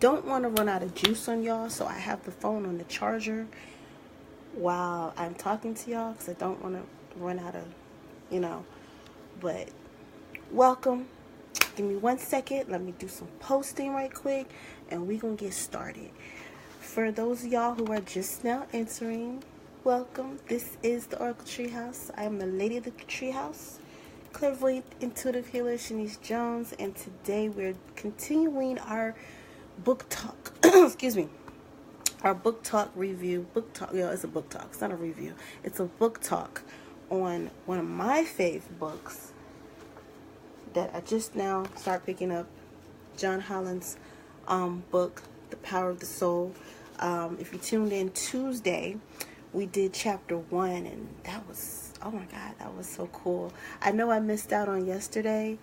don't want to run out of juice on y'all, so I have the phone on the charger while I'm talking to y'all, because I don't want to run out of, but welcome. Give me 1 second. Let me do some posting right quick, and we're going to get started. For those of y'all who are just now entering, welcome. This is the Oracle Treehouse. I am the lady of the Treehouse, clairvoyant intuitive healer Shanice Jones, and today we're continuing our book talk. Excuse me. Our book talk review. It's a book talk. It's not a review. It's a book talk on one of my fave books that I just now start picking up, John Holland's book, The Power of the Soul. If you tuned in Tuesday, we did chapter 1, and that was, oh my God, that was so cool. I know I missed out on yesterday,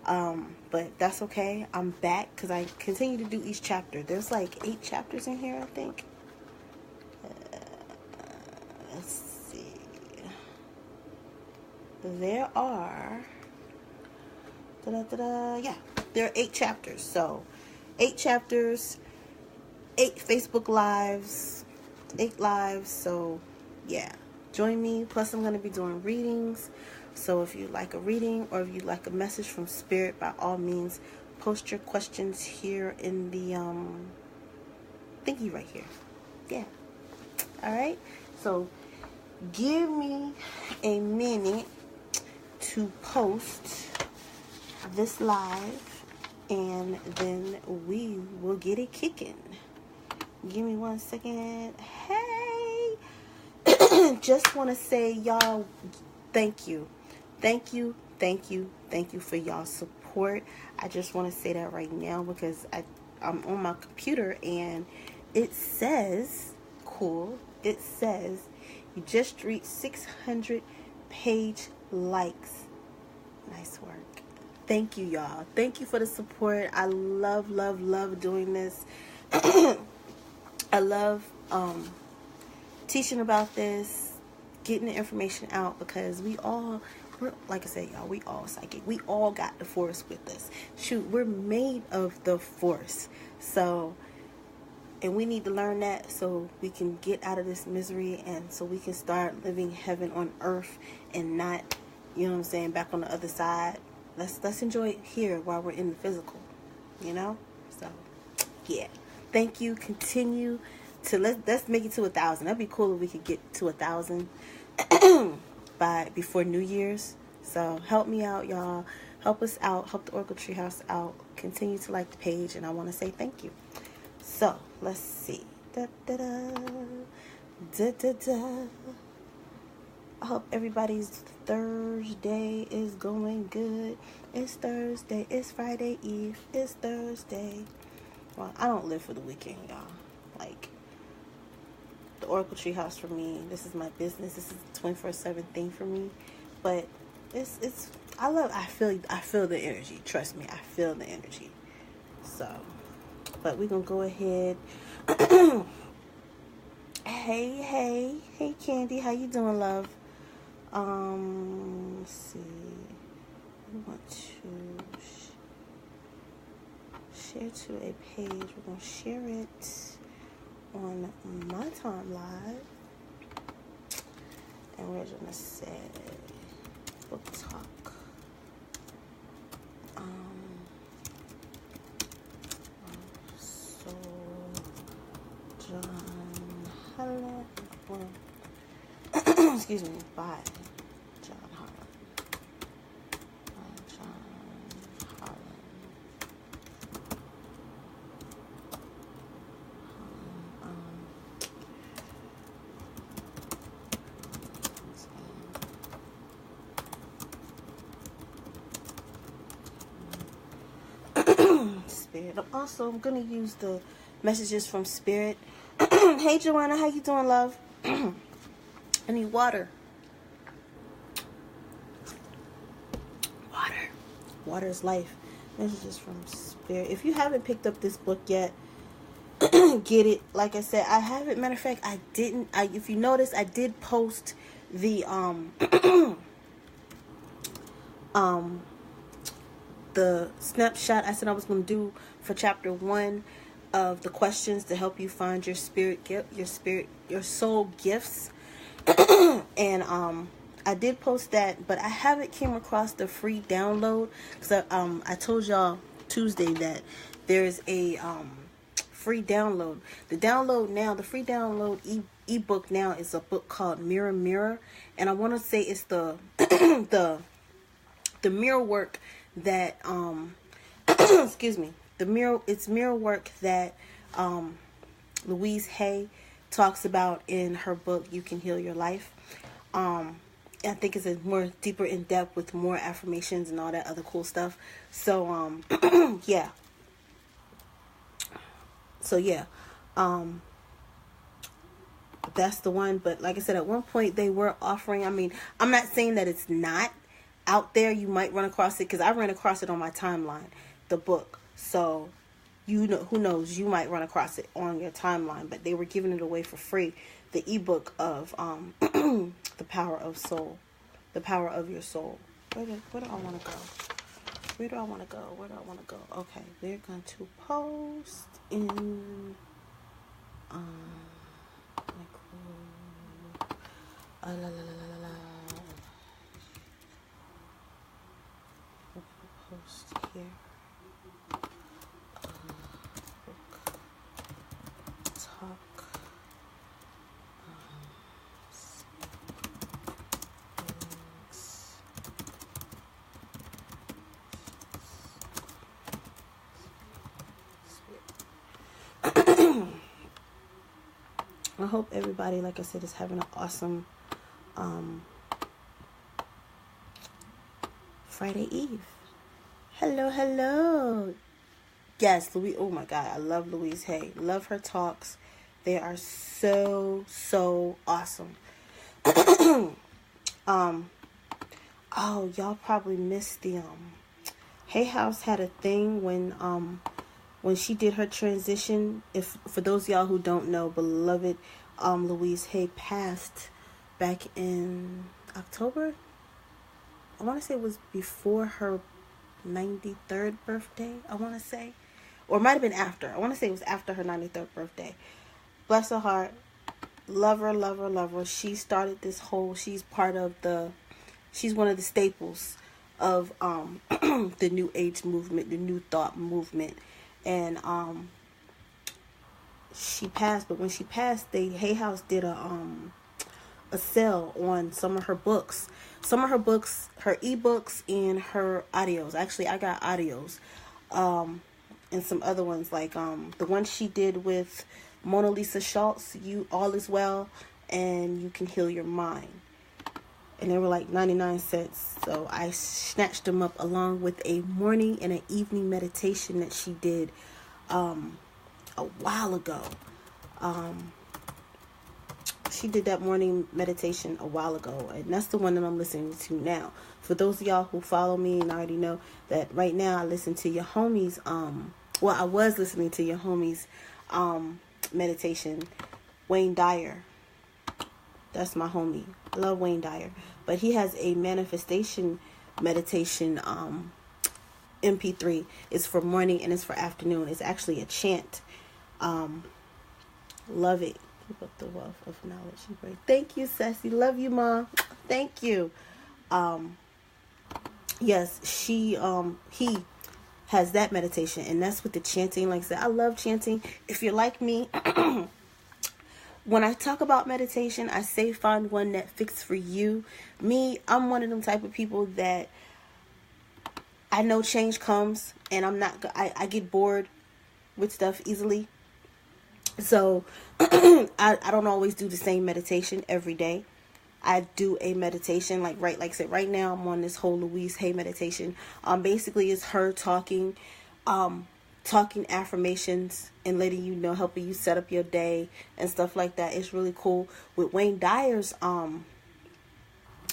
but that's okay. I'm back because I continue to do each chapter. There's like 8 chapters in here, I think. Let's see. There are... Yeah, there are 8 chapters. So, 8 chapters, 8 Facebook lives, 8 lives. So, yeah, join me. Plus, I'm going to be doing readings. So, if you like a reading or if you like a message from Spirit, by all means, post your questions here in the thingy right here. Yeah. All right. So, give me a minute to post this live, and then we will get it kicking. Give me 1 second. Hey, just want to say, y'all, thank you for y'all support. I just want to say that right now because I'm on my computer and it says, cool, it says you just reached 600 page likes. Nice work. Thank you, y'all. Thank you for the support. I love doing this. I love teaching about this, getting the information out, because we're, like I said, y'all, we all psychic. We all got the force with us. Shoot, we're made of the force. So, and we need to learn that so we can get out of this misery, and so we can start living heaven on earth and not, back on the other side. Let's enjoy it here while we're in the physical, So, yeah. Thank you. Continue to let's make it to 1,000. That'd be cool if we could get to 1,000 before New Year's. So help me out, y'all. Help us out. Help the Oracle Treehouse out. Continue to like the page, and I want to say thank you. So let's see. I hope everybody's Thursday is going good. It's Thursday. It's Friday Eve. It's Thursday. Well, I don't live for the weekend, y'all. Like, the Oracle Treehouse for me, this is my business. This is a 24/7 thing for me. But I feel the energy. Trust me, I feel the energy. So, but we're going to go ahead. Hey, Candy, how you doing, love? Let's see. We want to share to a page. We're going to share it on my time live. And we're going to say book talk. So, John Holland. Excuse me, by John Holland. Spirit. I'm going to use the messages from Spirit. Hey, Joanna, how you doing, love? I need water. Water is life. Messages from Spirit. If you haven't picked up this book yet, get it. Like I said, I haven't. Matter of fact, I didn't. If you notice, I did post the the snapshot I said I was going to do for chapter 1 of the questions to help you find your spirit gift, your soul gifts. And I did post that, but I haven't came across the free download, because I told y'all Tuesday that there's a free download. The free download ebook now is a book called Mirror Mirror, and I want to say it's the the mirror work that excuse me, it's mirror work that Louise Hay talks about in her book You Can Heal Your Life. I think it's a more deeper in depth with more affirmations and all that other cool stuff. So yeah. That's the one. But like I said, at one point they were offering, I mean, I'm not saying that it's not out there. You might run across it, because I ran across it on my timeline, the book. So you know, who knows, you might run across it on your timeline. But they were giving it away for free, the ebook of the power of soul, the power of your soul. Where do I want to go? Where do I want to go? Okay, we're going to post in post here. Book talk. I hope everybody, like I said, is having an awesome Friday Eve. Hello. Yes, Louise. Oh my God, I love Louise Hay. Love her talks. They are so awesome. Oh, y'all probably missed the Hay House had a thing when she did her transition. If for those of y'all who don't know, beloved Louise Hay passed back in October. I want to say it was before her 93rd birthday, I want to say. Or it might have been after. I want to say it was after her 93rd birthday. Bless her heart. Love her. She started this whole, she's one of the staples of the New Age movement, the New Thought movement. And she passed, but when she passed, Hay House did a sale on some of her books. Her ebooks and her audios. Actually, I got audios. And some other ones, like the one she did with Mona Lisa Schultz, You All Is Well, and You Can Heal Your Mind. And they were like 99 cents. So I snatched them up, along with a morning and an evening meditation that she did a while ago. She did that morning meditation a while ago, and that's the one that I'm listening to now. For those of y'all who follow me and already know that right now I listen to your homies, I was listening to your homies meditation, Wayne Dyer. That's my homie. I love Wayne Dyer. But he has a manifestation meditation MP3. It's for morning and it's for afternoon. It's actually a chant. Love it. Keep up the wealth of knowledge. Thank you, Sassy. Love you, Mom. Thank you. Yes, he has that meditation, and that's with the chanting. Like I said, I love chanting. If you're like me, when I talk about meditation, I say find one that fits for you. Me, I'm one of them type of people that I know change comes, and I get bored with stuff easily. So I don't always do the same meditation every day. I do a meditation like I said, right now I'm on this whole Louise Hay meditation. Basically it's her talking affirmations and letting you know, helping you set up your day and stuff like that. It's really cool. With Wayne Dyer's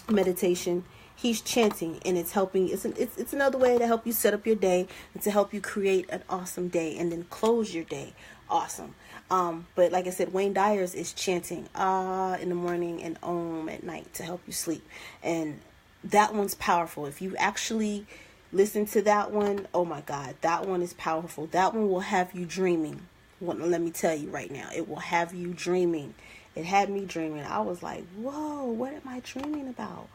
meditation, he's chanting, and it's helping. It's another way to help you set up your day and to help you create an awesome day and then close your day awesome. But like I said, Wayne Dyer's is chanting in the morning and Om at night to help you sleep. And that one's powerful. If you actually listen to that one, oh my God, that one is powerful. That one will have you dreaming. Well, let me tell you right now, it will have you dreaming. It had me dreaming. I was like, whoa, what am I dreaming about?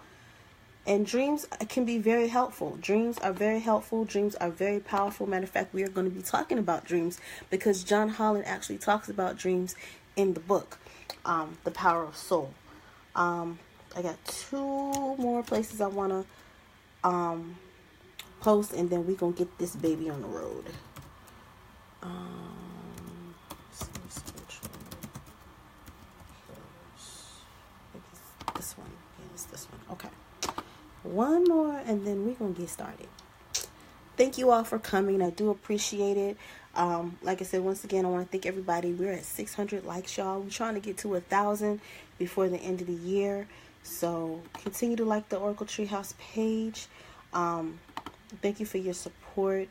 And dreams can be very helpful. Dreams are very helpful. Dreams are very powerful. Matter of fact, we are going to be talking about dreams because John Holland actually talks about dreams in the book, The Power of Soul. I got 2 more places I want to post, and then we're going to get this baby on the road. This one. Yeah, it's this one. Okay. One more, and then we're going to get started. Thank you all for coming. I do appreciate it. Like I said, once again, I want to thank everybody. We're at 600 likes, y'all. We're trying to get to 1,000 before the end of the year. So continue to like the Oracle Treehouse page. Thank you for your support.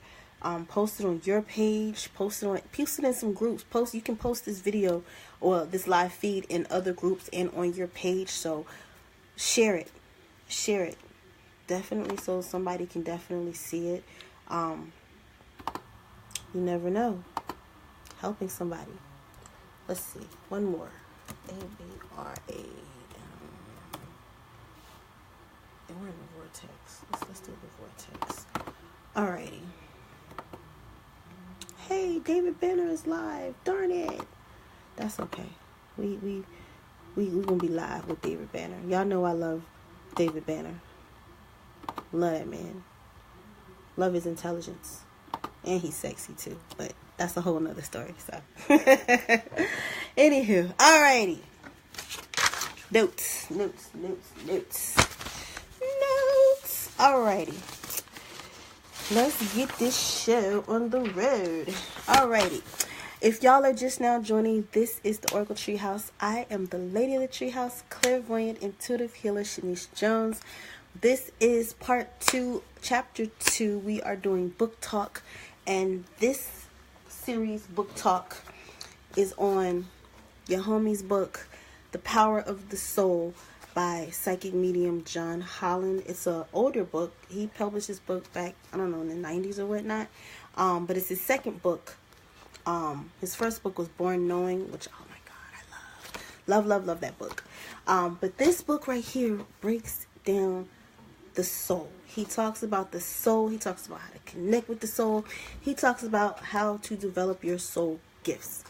Post it on your page. Post it in some groups. You can post this video or this live feed in other groups and on your page. So share it. Definitely, so somebody can definitely see it. You never know. Helping somebody. Let's see. One more. A-B-R-A. And we're in the vortex. Let's do the vortex. Alrighty. Hey, David Banner is live. Darn it. That's okay. We gonna be live with David Banner. Y'all know I love David Banner. Love that man. Love his intelligence. And he's sexy too. But that's a whole nother story. So anywho. Alrighty. Notes. Alrighty. Let's get this show on the road. Alrighty. If y'all are just now joining, this is the Oracle Treehouse. I am the Lady of the Treehouse, clairvoyant, intuitive healer, Shanice Jones. This is part 2, chapter 2. We are doing book talk, and this series book talk is on your homie's book, The Power of the Soul by psychic medium John Holland. It's an older book. He published his book back, I don't know, in the 90s or whatnot. But it's his second book. His first book was Born Knowing, which, oh my God, I love that book. But this book right here breaks down the soul. He talks about the soul. He talks about how to connect with the soul. He talks about how to develop your soul gifts.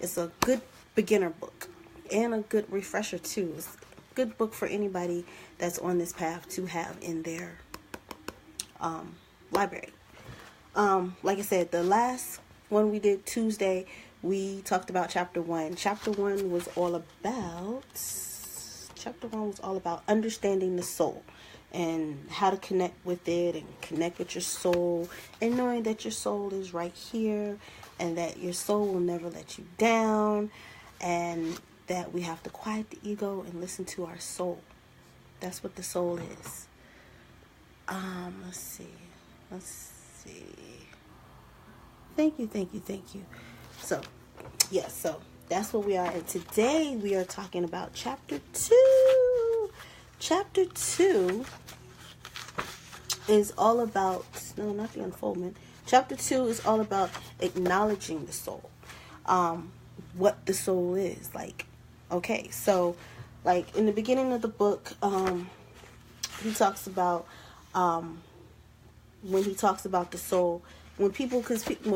It's a good beginner book and a good refresher too. It's a good book for anybody that's on this path to have in their library. Like I said, the last one we did Tuesday, we talked about chapter 1. Chapter 1 was all about understanding the soul and how to connect with it and connect with your soul, and knowing that your soul is right here and that your soul will never let you down, and that we have to quiet the ego and listen to our soul. That's what the soul is. Let's see. Thank you. So that's what we are. And today we are talking about chapter 2. Chapter 2 is all about, no, not the unfoldment. Chapter 2 is all about acknowledging the soul. What the soul is. Like, okay, so like in the beginning of the book, he talks about when he talks about the soul, when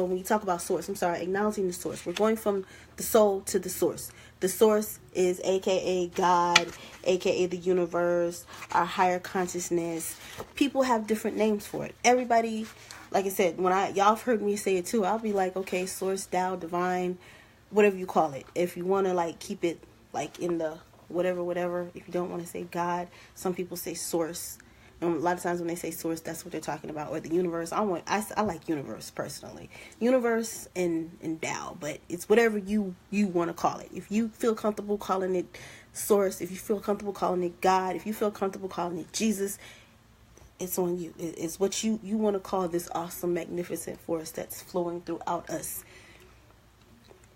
we talk about source, acknowledging the source. We're going from the soul to the source. The source is AKA God, AKA the universe, our higher consciousness. People have different names for it. Everybody, like I said, y'all have heard me say it too. I'll be like, okay, source, Tao, divine, whatever you call it. If you want to like keep it like in the whatever. If you don't want to say God, some people say source. And a lot of times when they say source, that's what they're talking about, or the universe. I like universe personally, universe and Tao, but it's whatever you want to call it. If you feel comfortable calling it source, if you feel comfortable calling it God, if you feel comfortable calling it Jesus, it's on you. It's what you want to call this awesome, magnificent force that's flowing throughout us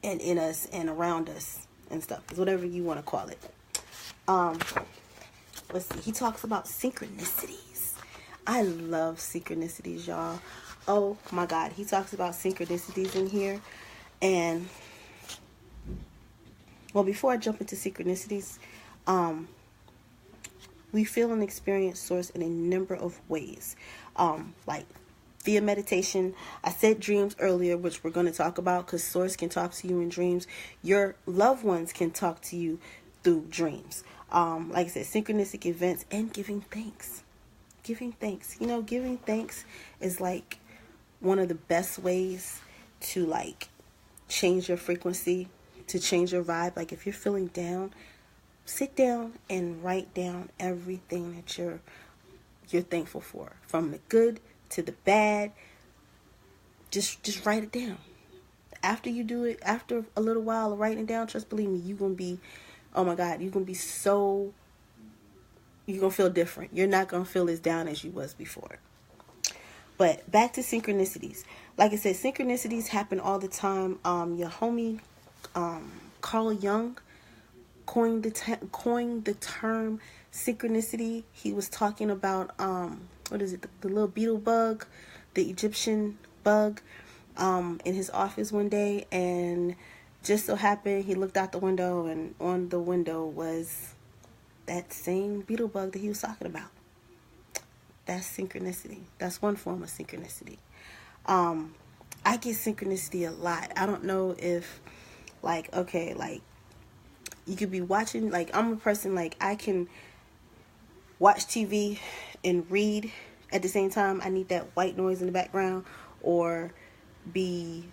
and in us and around us and stuff. It's whatever you want to call it. Let's see. He talks about synchronicities. I love synchronicities, y'all. Oh my God. He talks about synchronicities in here. And Well, before I jump into synchronicities, we feel and experience source in a number of ways. Like via meditation. I said dreams earlier, which we're going to talk about, because source can talk to you in dreams. Your loved ones can talk to you through dreams. Like I said, synchronistic events and giving thanks. Giving thanks. You know, giving thanks is like one of the best ways to like change your frequency, to change your vibe. Like if you're feeling down, sit down and write down everything that you're thankful for, from the good to the bad. Just write it down. After you do it, after a little while of writing it down, trust, believe me, you're gonna be, oh my God, you're gonna be so, you're gonna feel different. You're not gonna feel as down as you was before. But back to synchronicities. Like I said, synchronicities happen all the time. Your homie Carl Jung coined the term synchronicity. He was talking about what is it, the little beetle bug, the Egyptian bug, in his office one day, and just so happened he looked out the window, and on the window was that same beetle bug that he was talking about. That's synchronicity. That's one form of synchronicity. I get synchronicity a lot. I don't know if, like, okay, like, you could be watching, like, I'm a person, like, I can watch TV and read at the same time. I need that white noise in the background, or be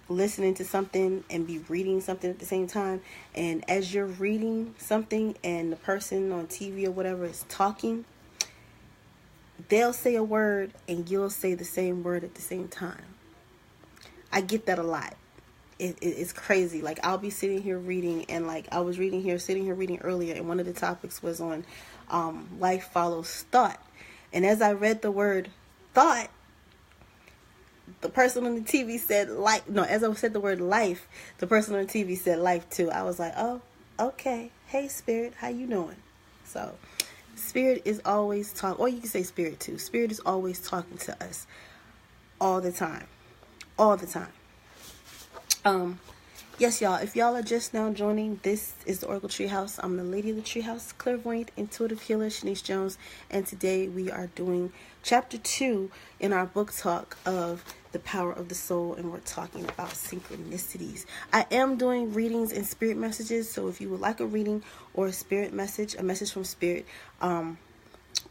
listening to something and be reading something at the same time. And as you're reading something and the person on TV or whatever is talking, they'll say a word and you'll say the same word at the same time. I get that a lot. It's crazy. Like, I'll be sitting here reading, and like I was sitting here reading earlier, and one of the topics was on life follows thought. And as I read the word thought, the person on the TV said life. No, as I said the word life, the person on the TV said life too. I was like, oh, okay. Hey, Spirit, how you doing? So, Spirit is always talking, or you can say Spirit too. Spirit is always talking to us all the time. All the time. Yes, y'all, if y'all are just now joining, this is the Oracle Treehouse. I'm the Lady of the Treehouse, clairvoyant, intuitive healer, Shanice Jones, and today we are doing chapter 2 in our book talk of The Power of the Soul, and we're talking about synchronicities. I am doing readings and spirit messages, so if you would like a reading or a spirit message, a message from Spirit,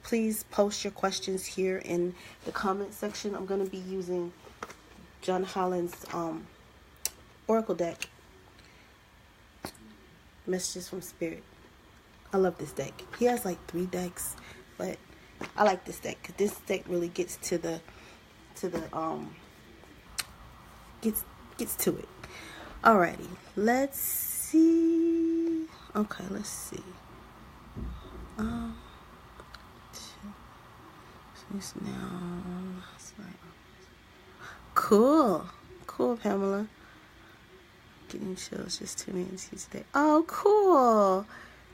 please post your questions here in the comment section. I'm going to be using John Holland's Oracle deck, Messages from Spirit. I love this deck. He has like 3 decks, but I like this deck because this deck really gets to the gets to it. Alrighty, let's see. Okay, let's see. Cool, Pamela. Getting chills just tuning into you today. Oh, cool.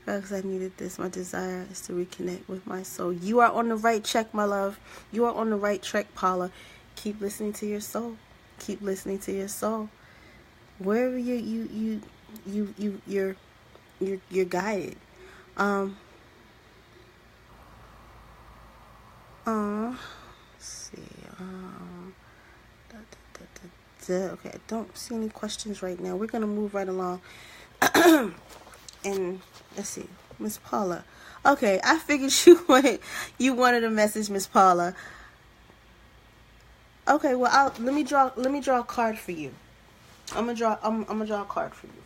Because I needed this. My desire is to reconnect with my soul. You are on the right track, my love. You are on the right track, Paula. Keep listening to your soul. Keep listening to your soul. Wherever you're guided. Let's see. Okay, I don't see any questions right now. We're gonna move right along. And let's see, Miss Paula. Okay, I figured you wanted a message, Miss Paula. Okay, well, let me draw a card for you. I'm gonna draw a card for you.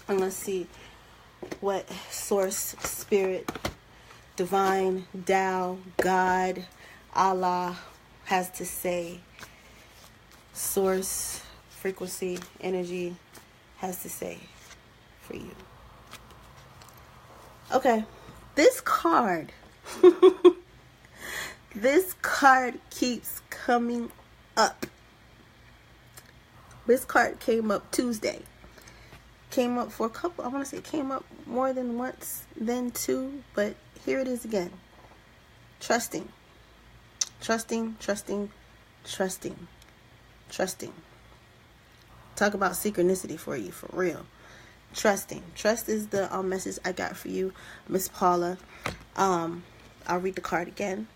And let's see what source, spirit, divine, Tao, God, Allah has to say. Source, frequency, energy has to say for you. Okay, this card keeps coming up. This card came up Tuesday. Came up for a couple, I want to say it came up more than once, then 2, but here it is again. Trusting. Talk about synchronicity for you, for real. Trusting. Trust is the message I got for you, Miss Paula. I'll read the card again.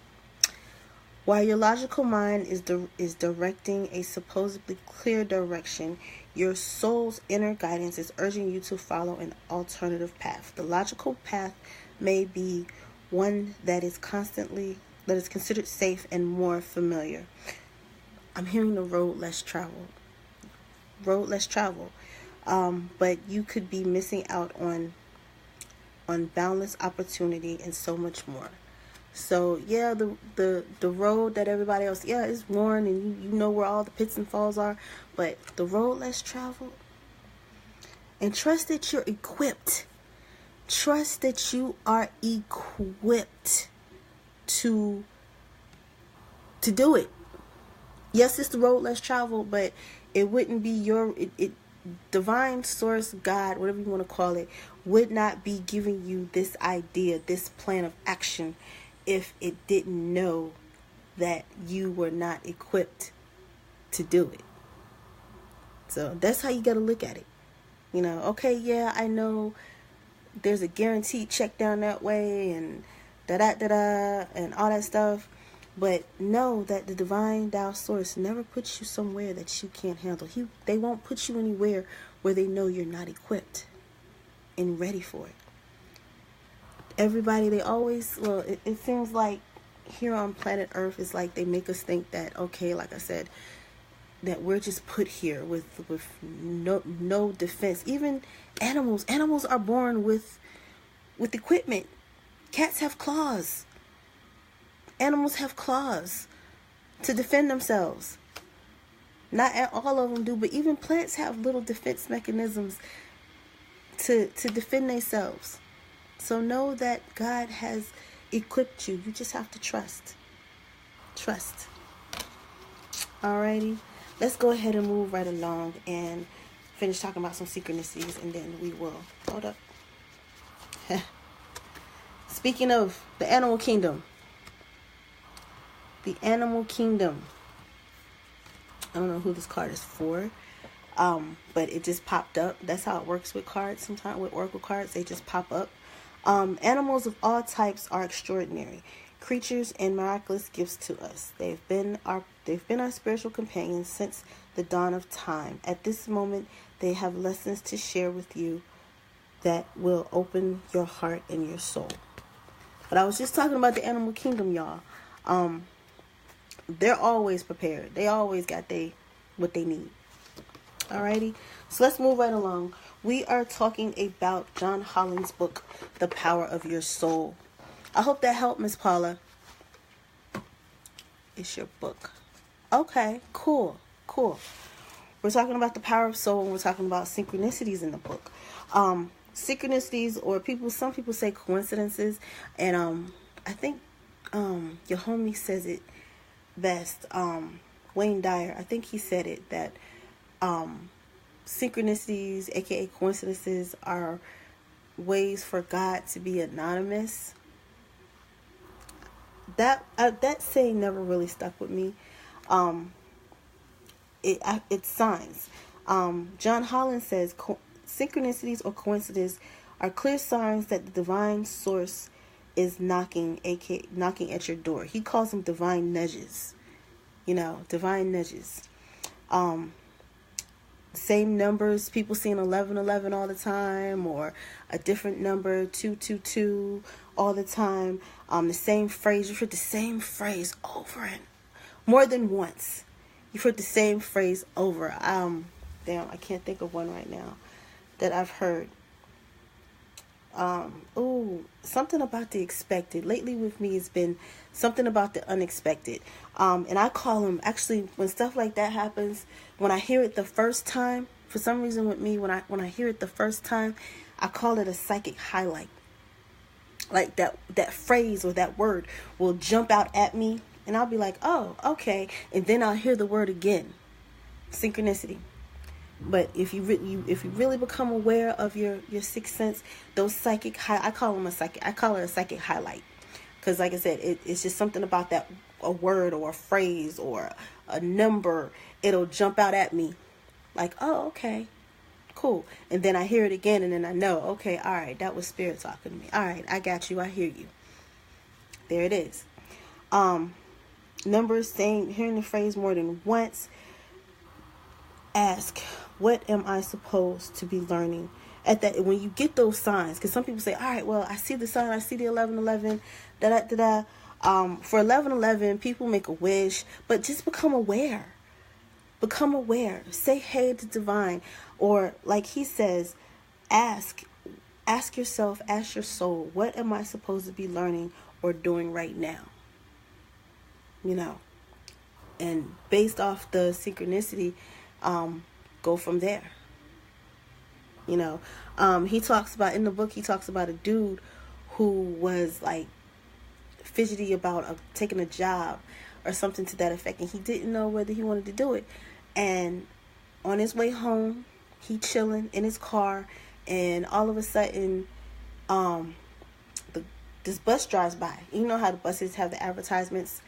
While your logical mind is directing a supposedly clear direction, your soul's inner guidance is urging you to follow an alternative path. The logical path may be one that is considered safe and more familiar. I'm hearing the road less traveled. Road less traveled. But you could be missing out on boundless opportunity and so much more. So yeah, the road that everybody else, is worn, and you know where all the pits and falls are, but the road less traveled. And trust that you're equipped. Trust that you are equipped to do it. Yes, it's the road less traveled, but it wouldn't be divine source, God, whatever you want to call it, would not be giving you this idea, this plan of action, if it didn't know that you were not equipped to do it. So that's how you got to look at it. Okay, yeah, I know there's a guaranteed check down that way and da-da-da-da and all that stuff. But know that the divine Tao source never puts you somewhere that you can't handle. They won't put you anywhere where they know you're not equipped and ready for it. Everybody, it seems like here on planet Earth, it's like they make us think that, okay, like I said, that we're just put here with no defense. Even animals are born with equipment. Cats have claws. Animals have claws to defend themselves. Not all of them do, but even plants have little defense mechanisms to defend themselves. So know that God has equipped you. You just have to trust. Trust. Alrighty. Let's go ahead and move right along and finish talking about some synchronicities, and then we will. Hold up. Speaking of the animal kingdom. The animal kingdom. I don't know who this card is for. But it just popped up. That's how it works with cards sometimes. With oracle cards, they just pop up. Animals of all types are extraordinary creatures and miraculous gifts to us. They've been our spiritual companions since the dawn of time. At this moment, they have lessons to share with you that will open your heart and your soul. But I was just talking about the animal kingdom, y'all. They're always prepared. They always got what they need. Alrighty, so let's move right along. We are talking about John Holland's book, The Power of Your Soul. I hope that helped, Miss Paula. It's your book. Okay, cool. We're talking about the power of soul, and we're talking about synchronicities in the book. Synchronicities, or some people say coincidences, and I think your homie says it best. Wayne Dyer, I think he said it, that synchronicities, aka coincidences, are ways for God to be anonymous. That saying never really stuck with me. It's signs. John Holland says synchronicities or coincidences are clear signs that the divine source is knocking at your door. He calls them divine nudges. Divine nudges. Same numbers, people seeing 1111 all the time, or a different number, 222 all the time. The same phrase. You've heard the same phrase over and more than once. You've heard the same phrase over. Damn, I can't think of one right now that I've heard. Something about the expected. Lately with me, it's been something about the unexpected. And I call them, actually, when stuff like that happens, when I hear it the first time, for some reason with me, when I hear it the first time, I call it a psychic highlight. Like that phrase or that word will jump out at me, and I'll be like, oh, okay. And then I'll hear the word again. Synchronicity. But if you really become aware of your sixth sense, those psychic I call it a psychic highlight, because like I said, it's just something about that, a word or a phrase or a number. It'll jump out at me, like, oh, okay, cool. And then I hear it again, and then I know, okay, all right, that was spirit talking to me. All right, I got you. I hear you. There it is. Numbers, hearing the phrase more than once. Ask, what am I supposed to be learning? At that, when you get those signs, because some people say, all right, well, I see the sign, I see the 11:11, da-da-da-da. For 11:11, people make a wish, but just become aware. Become aware. Say hey to divine. Or like he says, ask yourself, ask your soul, what am I supposed to be learning or doing right now? You know, and based off the synchronicity, go from there. You know, he talks about, in the book, he talks about a dude who was like fidgety about taking a job or something to that effect, and he didn't know whether he wanted to do it. And on his way home, he chilling in his car, and all of a sudden, this bus drives by. You know how the buses have the advertisements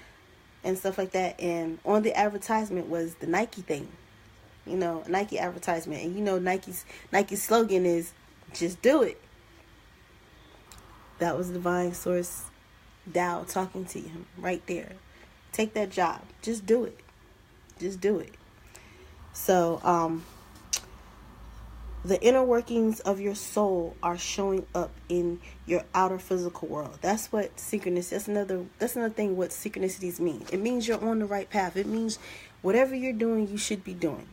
and stuff like that, and on the advertisement was the Nike thing. You know, Nike advertisement, and you know Nike's slogan is just do it. That was divine source Tao talking to him right there. Take that job. Just do it. Just do it. So, the inner workings of your soul are showing up in your outer physical world. That's what synchronicity, that's another thing what synchronicities mean. It means you're on the right path. It means whatever you're doing, you should be doing.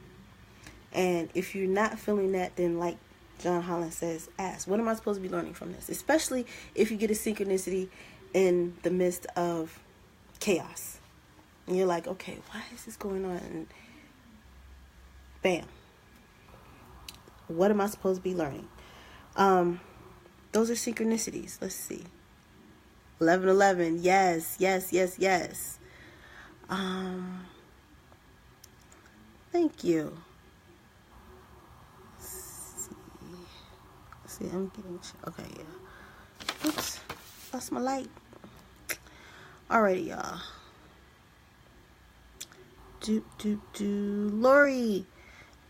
And if you're not feeling that, then like John Holland says, ask, what am I supposed to be learning from this? Especially if you get a synchronicity in the midst of chaos. And you're like, okay, why is this going on? And bam. What am I supposed to be learning? Those are synchronicities. Let's see. 11:11. Yes. Thank you. Let's see, I'm getting... Okay, yeah. Oops. Lost my light. Alrighty, y'all.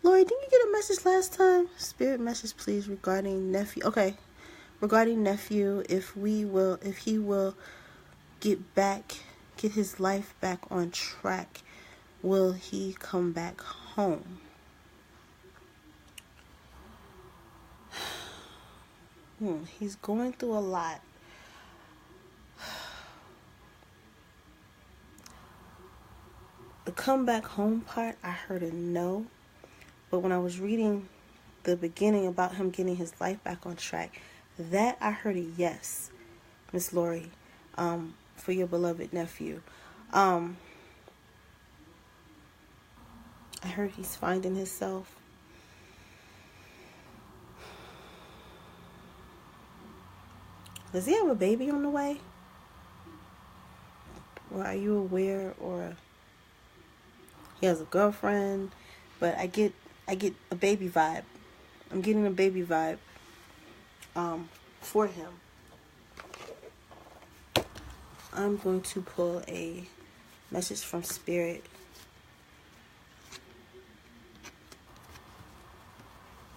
Lori, didn't you get a message last time? Spirit message, please, regarding nephew. Okay, regarding nephew, if he will get his life back on track, will he come back home? He's going through a lot. The come back home part, I heard a no. But when I was reading the beginning about him getting his life back on track, that I heard a yes, Miss Lori, for your beloved nephew. I heard he's finding himself. Does he have a baby on the way? Or are you aware? Or he has a girlfriend? But I get a baby vibe. I'm getting a baby vibe for him. I'm going to pull a message from Spirit.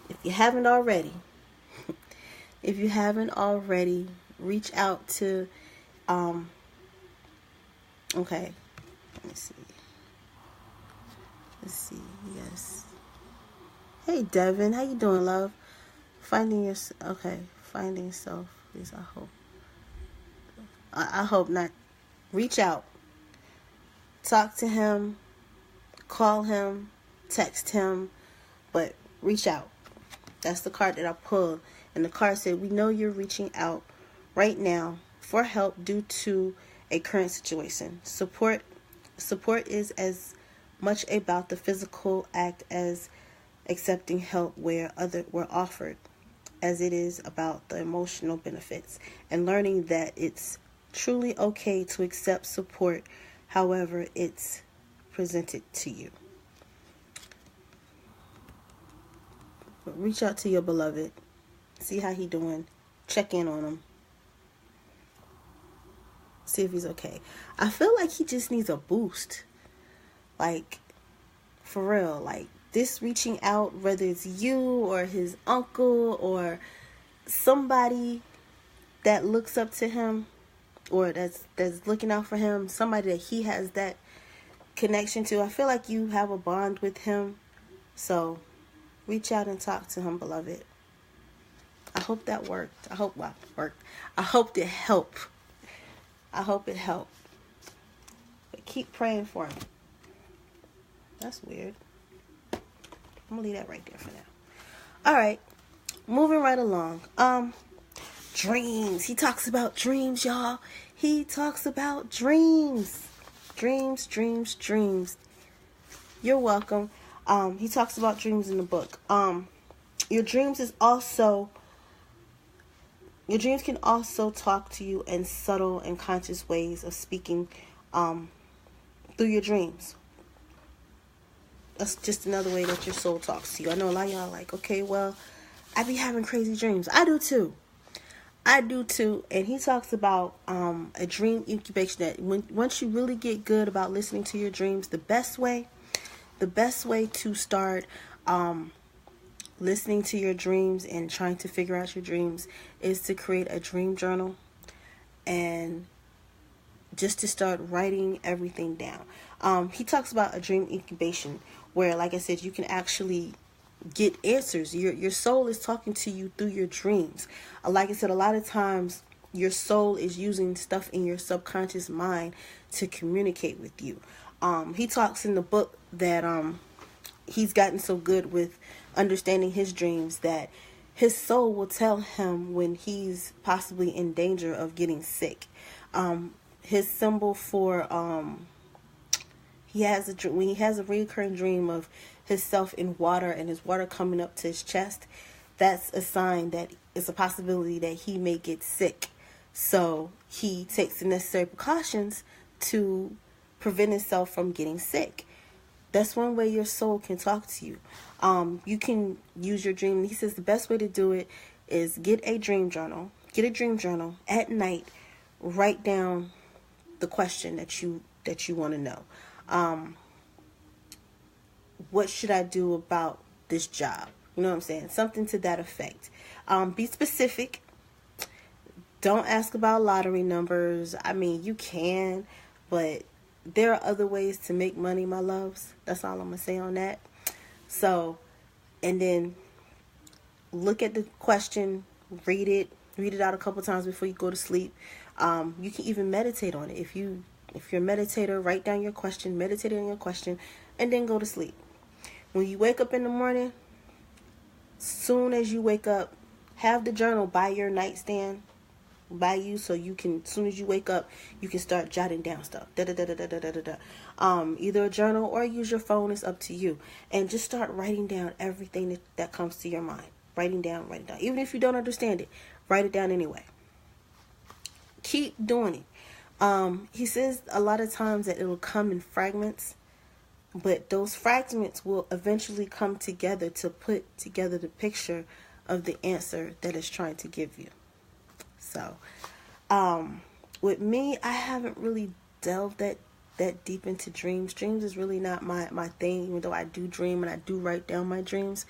If you haven't already, reach out to okay, let me see. Let's see. Yes. Hey Devin, how you doing, love? Finding yourself. Please, I hope. I hope not. Reach out. Talk to him. Call him. Text him. But reach out. That's the card that I pulled. And the card said, we know you're reaching out right now for help due to a current situation. Support is as much about the physical act as accepting help where were offered, as it is about the emotional benefits and learning that it's truly okay to accept support however it's presented to you. But reach out to your beloved, see how he doing, check in on him, see if he's okay. I feel like he just needs a boost, like for real, like this reaching out, whether it's you or his uncle or somebody that looks up to him or that's looking out for him, somebody that he has that connection to. I feel like you have a bond with him. So reach out and talk to him, beloved. I hope that worked. I hope it worked. I hope it helped. I hope it helped. But keep praying for him. That's weird. I'm gonna leave that right there for now. All right, moving right along. Dreams. He talks about dreams, y'all. He talks about dreams. Dreams. You're welcome. He talks about dreams in the book. Your dreams can also talk to you in subtle and conscious ways of speaking through your dreams. That's just another way that your soul talks to you. I know a lot of y'all are like, okay, well, I be having crazy dreams. I do too. And he talks about a dream incubation, that once you really get good about listening to your dreams, the best way to start listening to your dreams and trying to figure out your dreams is to create a dream journal and just to start writing everything down. He talks about a dream incubation where, like I said, you can actually get answers. Your soul is talking to you through your dreams. Like I said, a lot of times your soul is using stuff in your subconscious mind to communicate with you. He talks in the book that he's gotten so good with understanding his dreams that his soul will tell him when he's possibly in danger of getting sick. His symbol for when he has a recurring dream of himself in water and his water coming up to his chest, that's a sign that it's a possibility that he may get sick. So he takes the necessary precautions to prevent himself from getting sick. That's one way your soul can talk to you. You can use your dream. He says the best way to do it is get a dream journal. Get a dream journal at night. Write down the question that you want to know. What should I do about this job? You know what I'm saying? Something to that effect. Be specific. Don't ask about lottery numbers. I mean, you can, but there are other ways to make money, my loves. That's all I'm going to say on that. So, and then look at the question, read it out a couple times before you go to sleep. You can even meditate on it. If you're a meditator, write down your question, meditate on your question, and then go to sleep. When you wake up in the morning, soon as you wake up, have the journal by your nightstand, by you, so you can, as soon as you wake up, you can start jotting down stuff. Either a journal or use your phone, is up to you. And just start writing down everything that comes to your mind. Writing down. Even if you don't understand it, write it down anyway. Keep doing it. He says a lot of times that it'll come in fragments, but those fragments will eventually come together to put together the picture of the answer that it's trying to give you. So, with me, I haven't really delved that deep into dreams. Dreams is really not my thing, even though I do dream and I do write down my dreams.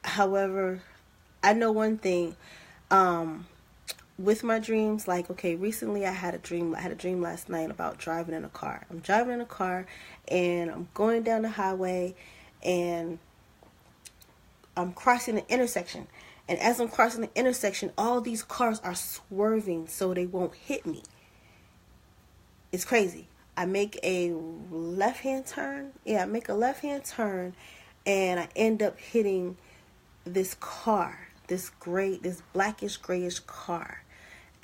However, I know one thing, with my dreams, like, okay, recently I had a dream last night about driving in a car. I'm driving in a car and I'm going down the highway and I'm crossing the intersection. And as I'm crossing the intersection, all these cars are swerving so they won't hit me. It's crazy. I make a left-hand turn. Yeah, I make a left-hand turn and I end up hitting this car, this blackish grayish car.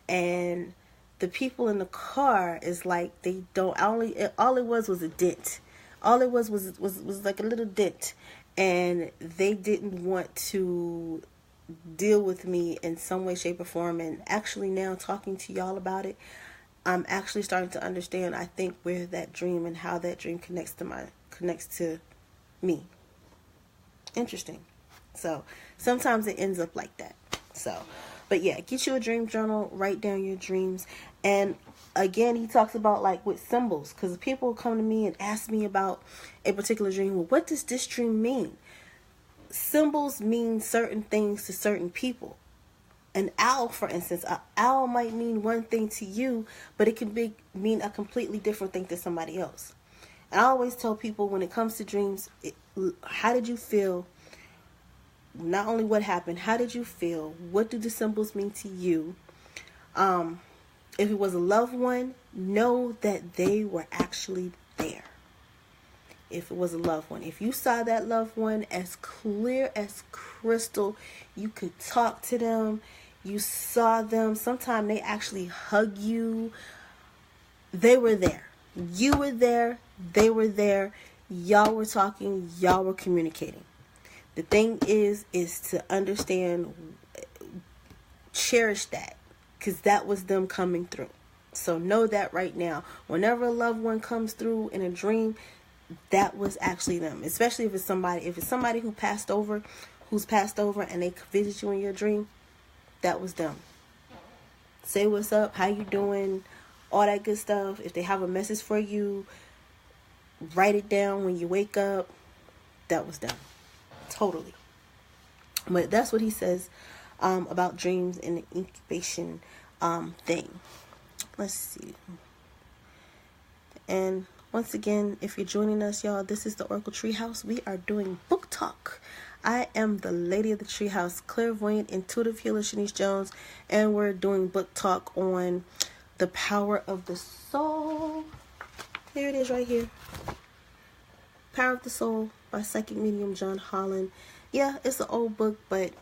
And the people in the car is like, all it was a dent. All it was like a little dent. And they didn't want to deal with me in some way, shape, or form. And actually now talking to y'all about it, I'm actually starting to understand, I think, where that dream and how that dream connects to me. Interesting. So sometimes it ends up like that. So, but But yeah, get you a dream journal, write down your dreams. And again, he talks about like with symbols, because people come to me and ask me about a particular dream. Well, what does this dream mean? Symbols mean certain things to certain people. An owl, for instance, an owl might mean one thing to you, but it can mean a completely different thing to somebody else. And I always tell people, when it comes to dreams, how did you feel? Not only what happened, how did you feel? What do the symbols mean to you? If it was a loved one, know that they were actually there. If it was a loved one, if you saw that loved one as clear as crystal, you could talk to them, you saw them, sometimes they actually hug you, they were there. You were there, they were there, y'all were talking, y'all were communicating. The thing is to understand, cherish that, because that was them coming through. So know that right now. Whenever a loved one comes through in a dream, that was actually them. Especially if it's somebody who's passed over and they visit you in your dream, that was them. Say what's up, how you doing, all that good stuff. If they have a message for you, write it down when you wake up. That was them. Totally. But that's what he says about dreams and the incubation thing. Let's see. And once again, if you're joining us, y'all, this is the Oracle Treehouse. We are doing book talk. I am the lady of the Treehouse, clairvoyant, intuitive healer Shanice Jones, and we're doing book talk on The Power of the Soul. There it is right here. Power of the Soul by psychic medium John Holland. Yeah, it's an old book, but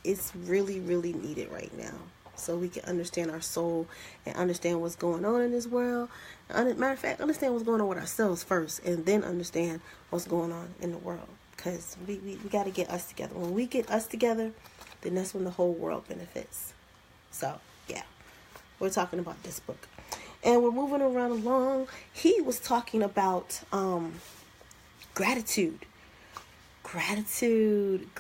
it's really, really needed right now. So we can understand our soul and understand what's going on in this world. Matter of fact, understand what's going on with ourselves first, and then understand what's going on in the world. Because we got to get us together. When we get us together, then that's when the whole world benefits. So, yeah. We're talking about this book. And we're moving around along. He was talking about gratitude. Gratitude.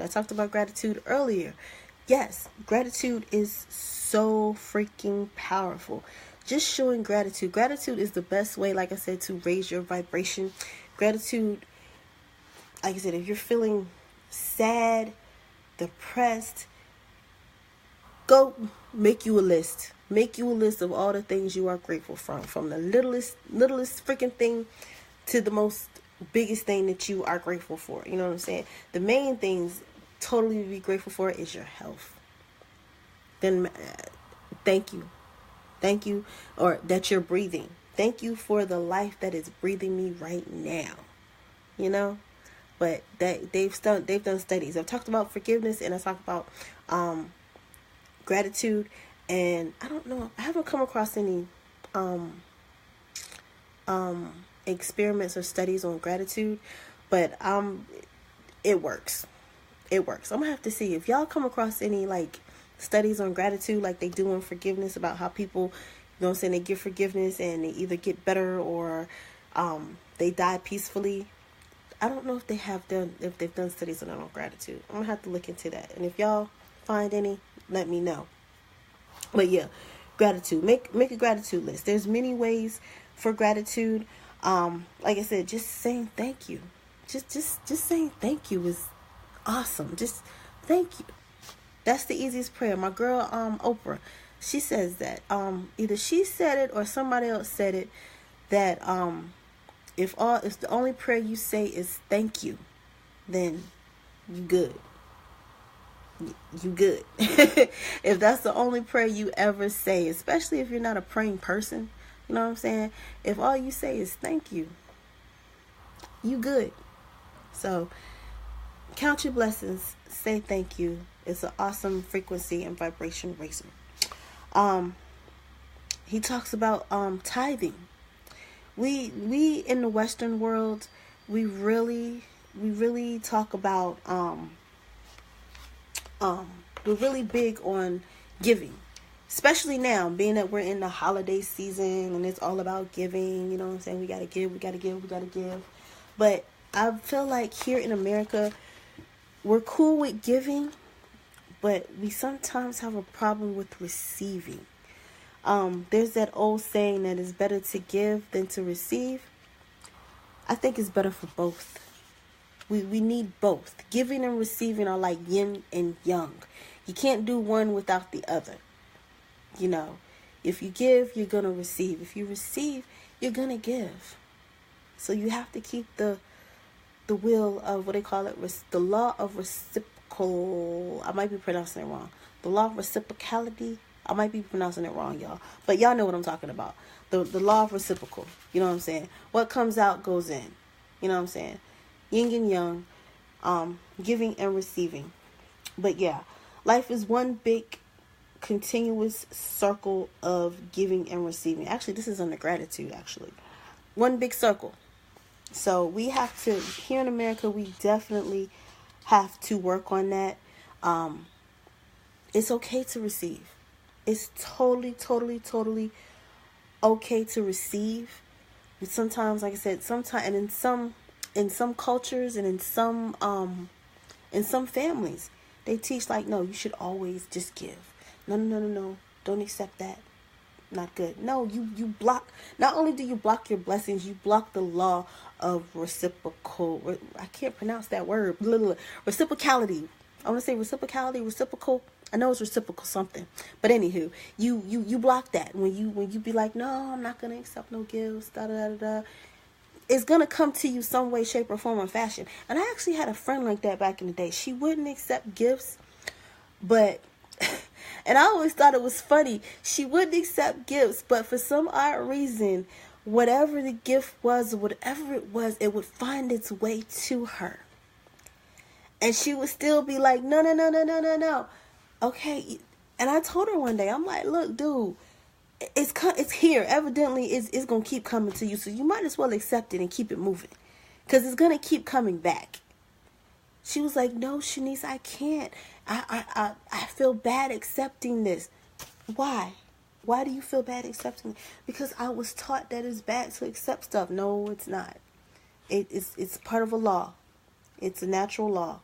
I talked about gratitude earlier. Yes, gratitude is so freaking powerful. Just showing gratitude. Gratitude is the best way, like I said, to raise your vibration. Gratitude, like I said, if you're feeling sad, depressed, go make you a list. Make you a list of all the things you are grateful from the littlest freaking thing to the most biggest thing that you are grateful for. You know what I'm saying? The main things totally to be grateful for is your health. Then thank you, or that you're breathing. Thank you for the life that is breathing me right now. You know, but they've done studies. I've talked about forgiveness, and I talked about gratitude, and I don't know, I haven't come across any experiments or studies on gratitude, but it works. I'm gonna have to see if y'all come across any like studies on gratitude like they do on forgiveness, about how people, you know what I'm saying, they give forgiveness and they either get better or they die peacefully. I don't know if they've done studies on gratitude. I'm gonna have to look into that, and if y'all find any, let me know. But yeah, gratitude. Make a gratitude list. There's many ways for gratitude. Like I said, just saying thank you. Just saying thank you is awesome. Just thank you. That's the easiest prayer. My girl, Oprah, she says that. Either she said it or somebody else said it, that if the only prayer you say is thank you, then you good. You good. If that's the only prayer you ever say, especially if you're not a praying person, you know what I'm saying? If all you say is thank you, you good. So count your blessings, say thank you. It's an awesome frequency and vibration raiser. He talks about tithing. We in the Western world, we really talk about we're really big on giving. Especially now, being that we're in the holiday season and it's all about giving, you know what I'm saying? We gotta give. But I feel like here in America, we're cool with giving, but we sometimes have a problem with receiving. There's that old saying that it's better to give than to receive. I think it's better for both. We need both. Giving and receiving are like yin and yang. You can't do one without the other. You know, if you give, you're going to receive. If you receive, you're going to give. So you have to keep the will of, what they call it, the law of reciprocal. I might be pronouncing it wrong. The law of reciprocality. I might be pronouncing it wrong, y'all. But y'all know what I'm talking about. The law of reciprocal. You know what I'm saying? What comes out goes in. You know what I'm saying? Yin and yang. Giving and receiving. But yeah, life is one big continuous circle of giving and receiving. Actually, this is under gratitude, actually. One big circle. So we have to, here in America, we definitely have to work on that. It's okay to receive. It's totally okay to receive. But sometimes, like I said, sometimes, and in some cultures and in some families, they teach like, no, you should always just give. No. Don't accept that. Not good. No, you block. Not only do you block your blessings, you block the law of reciprocal. I can't pronounce that word. Reciprocality. I want to say reciprocal. I know it's reciprocal something, but anywho, you block that when you be like, no, I'm not gonna accept no gifts. It's gonna come to you some way, shape, or form, or fashion. And I actually had a friend like that back in the day. She wouldn't accept gifts, but and I always thought it was funny. She wouldn't accept gifts, but for some odd reason, whatever the gift was, whatever it was, it would find its way to her. And she would still be like, no. Okay. And I told her one day, I'm like, look, dude, it's here. Evidently, it's going to keep coming to you. So you might as well accept it and keep it moving. Because it's going to keep coming back. She was like, no, Shanice, I can't. I feel bad accepting this. Why? Why do you feel bad accepting it? Because I was taught that it's bad to accept stuff. No, it's not. It's part of a law. It's a natural law.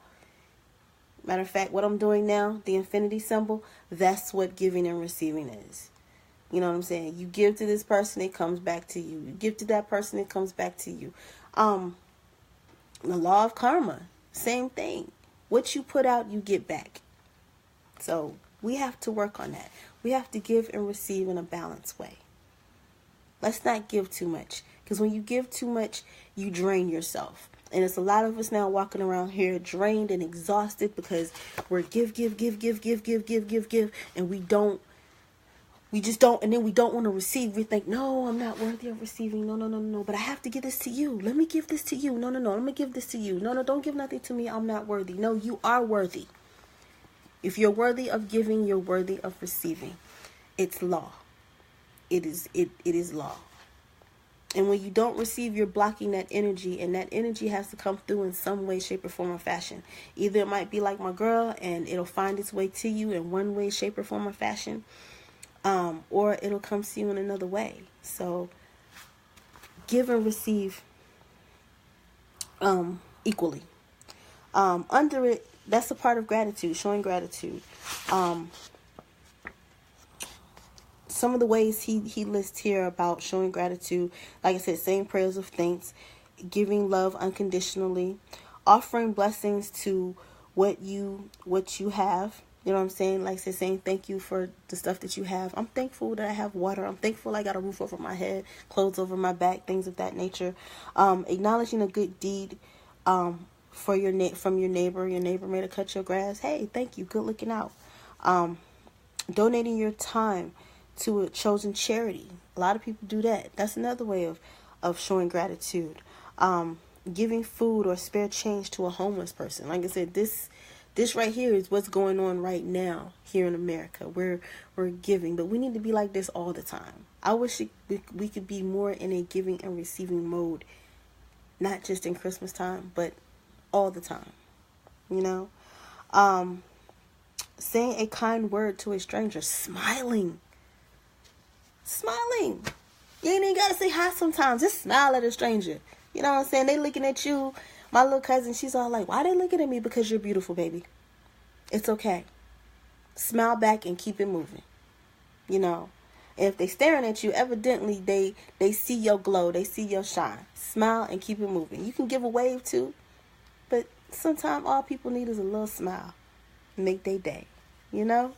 Matter of fact, what I'm doing now, the infinity symbol, that's what giving and receiving is. You know what I'm saying? You give to this person, it comes back to you. You give to that person, it comes back to you. The law of karma, same thing. What you put out, you get back. So we have to work on that. We have to give and receive in a balanced way. Let's not give too much. Because when you give too much, you drain yourself. And it's a lot of us now walking around here drained and exhausted because we're give. And we just don't. And then we don't want to receive. We think, no, I'm not worthy of receiving. No. But I have to give this to you. Let me give this to you. No. Let me give this to you. No, don't give nothing to me. I'm not worthy. No, you are worthy. If you're worthy of giving, you're worthy of receiving. It's law. It is law. And when you don't receive, you're blocking that energy. And that energy has to come through in some way, shape, or form, or fashion. Either it might be like my girl and it'll find its way to you in one way, shape, or form, or fashion. Or it'll come to you in another way. So give and receive equally. Under it, that's a part of gratitude, showing gratitude. Some of the ways he lists here about showing gratitude, like I said, saying prayers of thanks, giving love unconditionally, offering blessings to what you have. You know what I'm saying? Like I said, saying thank you for the stuff that you have. I'm thankful that I have water. I'm thankful I got a roof over my head, clothes over my back, things of that nature. Acknowledging a good deed from your neighbor. Your neighbor made a cut your grass. Hey, thank you. Good looking out. Donating your time to a chosen charity. A lot of people do that. That's another way of showing gratitude. Giving food or spare change to a homeless person. Like I said, this right here is what's going on right now here in America. We're giving, but we need to be like this all the time. I wish we could be more in a giving and receiving mode, not just in Christmas time, but all the time. You know, saying a kind word to a stranger, smiling. You ain't even gotta say hi sometimes. Just smile at a stranger. You know what I'm saying? They looking at you. My little cousin, she's all like, why they looking at me? Because you're beautiful, baby. It's okay. Smile back and keep it moving. You know, and if they staring at you, evidently they see your glow, they see your shine. Smile and keep it moving. You can give a wave too, but sometimes all people need is a little smile. Make their day. You know,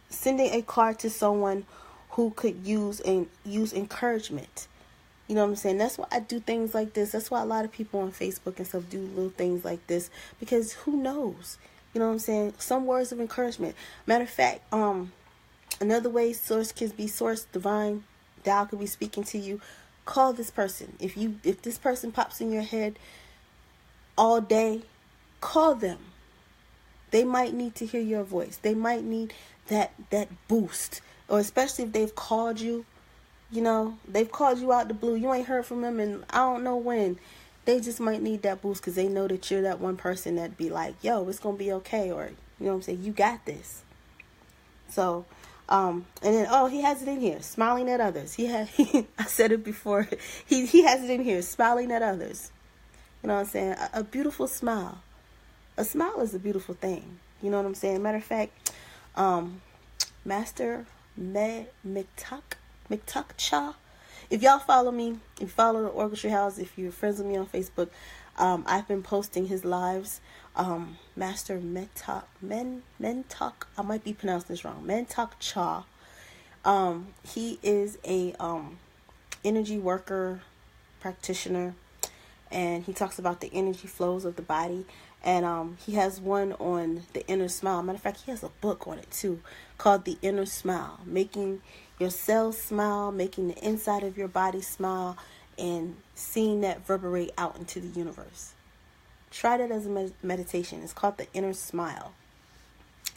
sending a card to someone who could use encouragement. You know what I'm saying? That's why I do things like this. That's why a lot of people on Facebook and stuff do little things like this, because who knows? You know what I'm saying? Some words of encouragement. Matter of fact, another way source can be source, divine, Tao could be speaking to you. Call this person. If this person pops in your head all day, call them. They might need to hear your voice. They might need that boost. Or especially if they've called you, you know, they've called you out the blue. You ain't heard from them and I don't know when. They just might need that boost because they know that you're that one person that'd be like, yo, it's going to be okay. Or, you know what I'm saying? You got this. So, and then, he has it in here, smiling at others. I said it before. He has it in here, smiling at others. You know what I'm saying? A beautiful smile. A smile is a beautiful thing. You know what I'm saying? Matter of fact, Master McTuck Cha. If y'all follow me, if you follow the Orchestra House, if you're friends with me on Facebook, I've been posting his lives. Master Mentalk, I might be pronouncing this wrong. Mentalk Cha. He is a energy worker, practitioner, and he talks about the energy flows of the body. And he has one on the inner smile. Matter of fact, he has a book on it too, called The Inner Smile, making your cells smile, making the inside of your body smile, and seeing that reverberate out into the universe. Try that as a meditation. It's called The Inner Smile.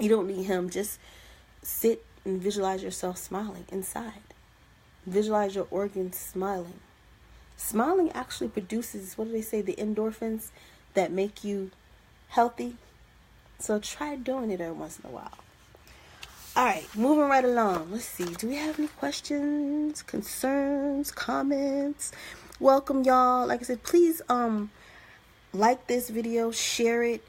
You don't need him. Just sit and visualize yourself smiling inside. Visualize your organs smiling. Smiling actually produces, what do they say, the endorphins that make you healthy. So try doing it every once in a while. All right, moving right along. Let's see. Do we have any questions, concerns, comments? Welcome, y'all. Like I said, please like this video, share it,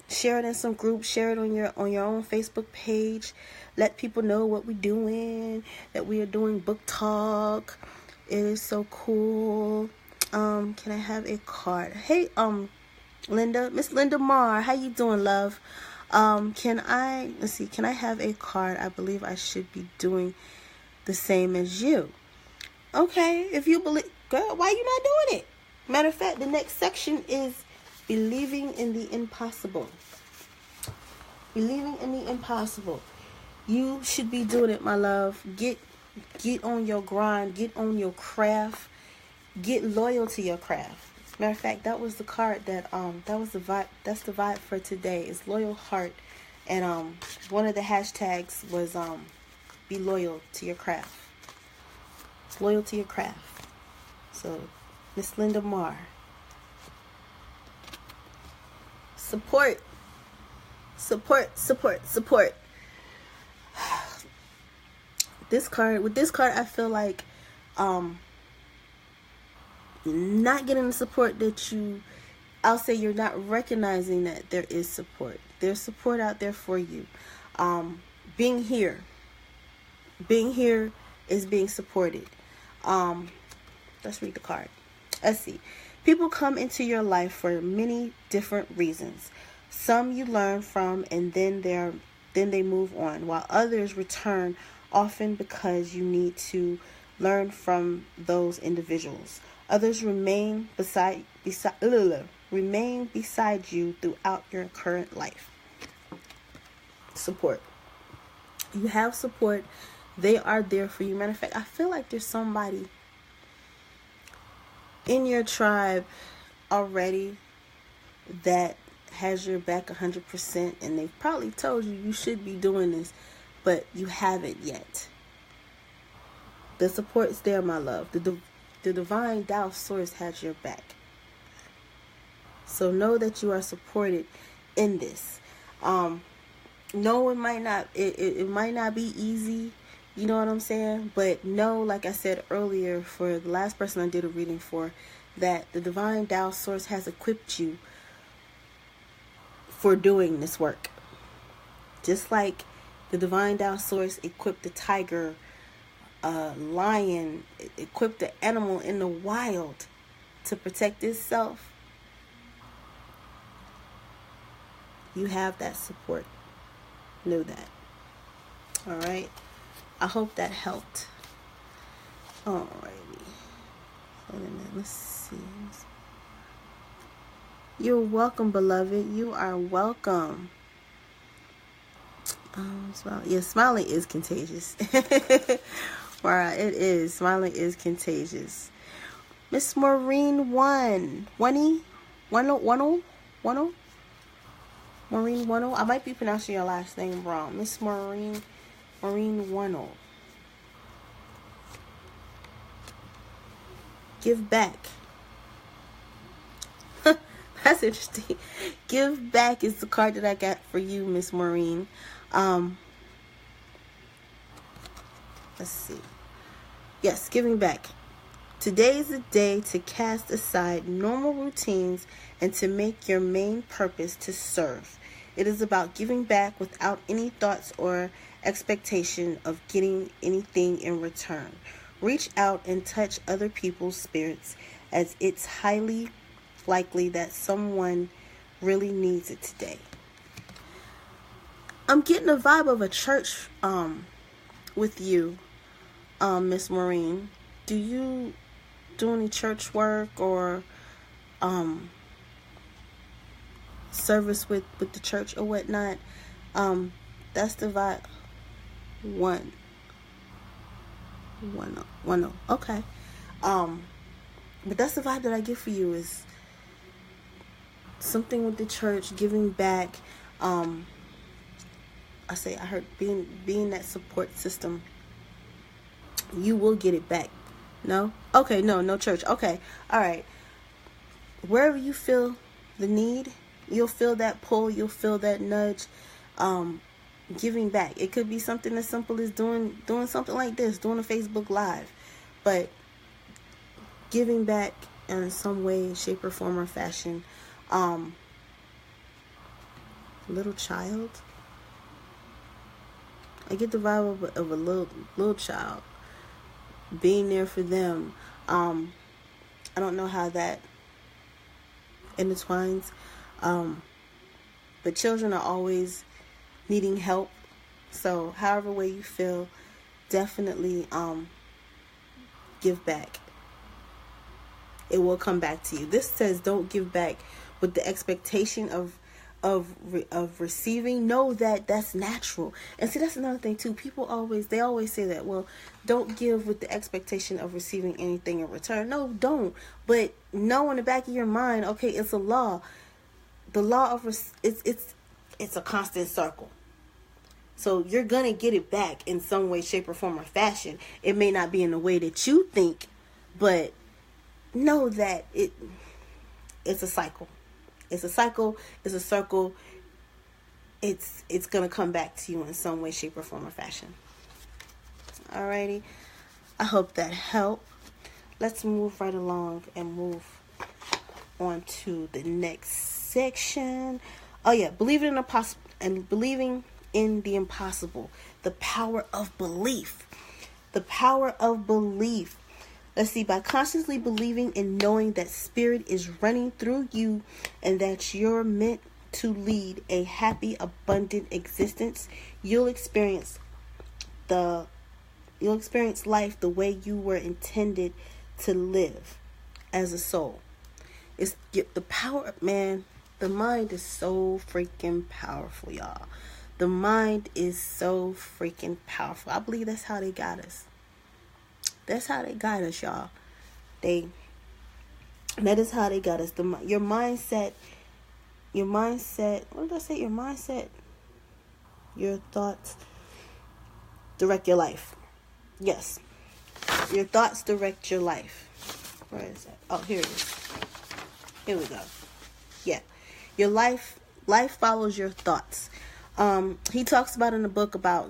share it in some groups, share it on your own Facebook page. Let people know what we're doing, that we are doing book talk. It is so cool. Can I have a card? Hey, Linda, Miss Linda Marr, how you doing, love? Can I have a card? I believe I should be doing the same as you. Okay, if you believe, girl, why you not doing it? Matter of fact, the next section is believing in the impossible. Believing in the impossible. You should be doing it, my love. Get on your grind. Get on your craft. Get loyal to your craft. Matter of fact, that was the card that was the vibe. That's the vibe for today. Is loyal heart, and one of the hashtags was be loyal to your craft. Loyal to your craft. So, Miss Linda Marr. Support. This card, I feel like not getting the support that I'll say you're not recognizing that there is support. There's support out there for you. Being here is being supported. Let's read the card. Let's see. People come into your life for many different reasons. Some you learn from and then they move on, while others return often because you need to learn from those individuals. Others remain beside you throughout your current life. Support. You have support. They are there for you. Matter of fact, I feel like there's somebody in your tribe already that has your back 100%, and they've probably told you should be doing this, but you haven't yet. The support's there, my love. The divine Tao source has your back. So know that you are supported in this. No, it might not be easy, you know what I'm saying? But know, like I said earlier, for the last person I did a reading for, that the divine Tao source has equipped you for doing this work. Just like the divine Tao source equipped the tiger, lion, equipped the animal in the wild to protect itself, you have that support. Know that. All right. I hope that helped. Alrighty. Wait a minute. Let's see. You're welcome, beloved. You are welcome. Smiling is contagious. Right, it is. Smiling is contagious. Miss Maureen Maureen One. I might be pronouncing your last name wrong. Miss Maureen One. Give back. That's interesting. Give back is the card that I got for you, Miss Maureen. Let's see. Yes, giving back. Today is the day to cast aside normal routines and to make your main purpose to serve. It is about giving back without any thoughts or expectation of getting anything in return. Reach out and touch other people's spirits, as it's highly likely that someone really needs it today. I'm getting a vibe of a church with you, Miss Maureen. Do you do any church work or service with the church or whatnot? That's the vibe. One. Okay. But that's the vibe that I get for you, is something with the church, giving back. I heard being that support system. You will get it back. No? Okay, no church. Okay. All right. Wherever you feel the need, you'll feel that pull, you'll feel that nudge. Giving back. It could be something as simple as doing something like this, doing a Facebook Live. But giving back in some way, shape, or form or fashion. Little child. I get the vibe of a little child. Being there for them. I don't know how that intertwines. But children are always needing help. So however way you feel, definitely give back. It will come back to you. This says don't give back with the expectation of receiving. Know that that's natural. And see, that's another thing too. People always say that, well, don't give with the expectation of receiving anything in return. No, don't. But know in the back of your mind, okay, it's a law. The law of it's a constant circle. So you're gonna get it back in some way, shape, or form, or fashion. It may not be in the way that you think, but know that it's a cycle. It's a cycle. It's a circle. It's gonna come back to you in some way, shape, or form, or fashion. Alrighty. I hope that helped. Let's move right along and move on to the next section. Oh yeah, believing in the impossible. The power of belief. The power of belief. Let's see, by consciously believing and knowing that spirit is running through you and that you're meant to lead a happy, abundant existence, you'll experience life the way you were intended to live as a soul. It's the power, man. The mind is so freaking powerful, y'all. The mind is so freaking powerful. I believe that's how they got us. That's how they got us, y'all. That is how they got us. Your mindset. What did I say? Your mindset. Your thoughts direct your life. Yes. Your thoughts direct your life. Where is that? Oh, here it is. Here we go. Yeah. Your life follows your thoughts. He talks about in the book about,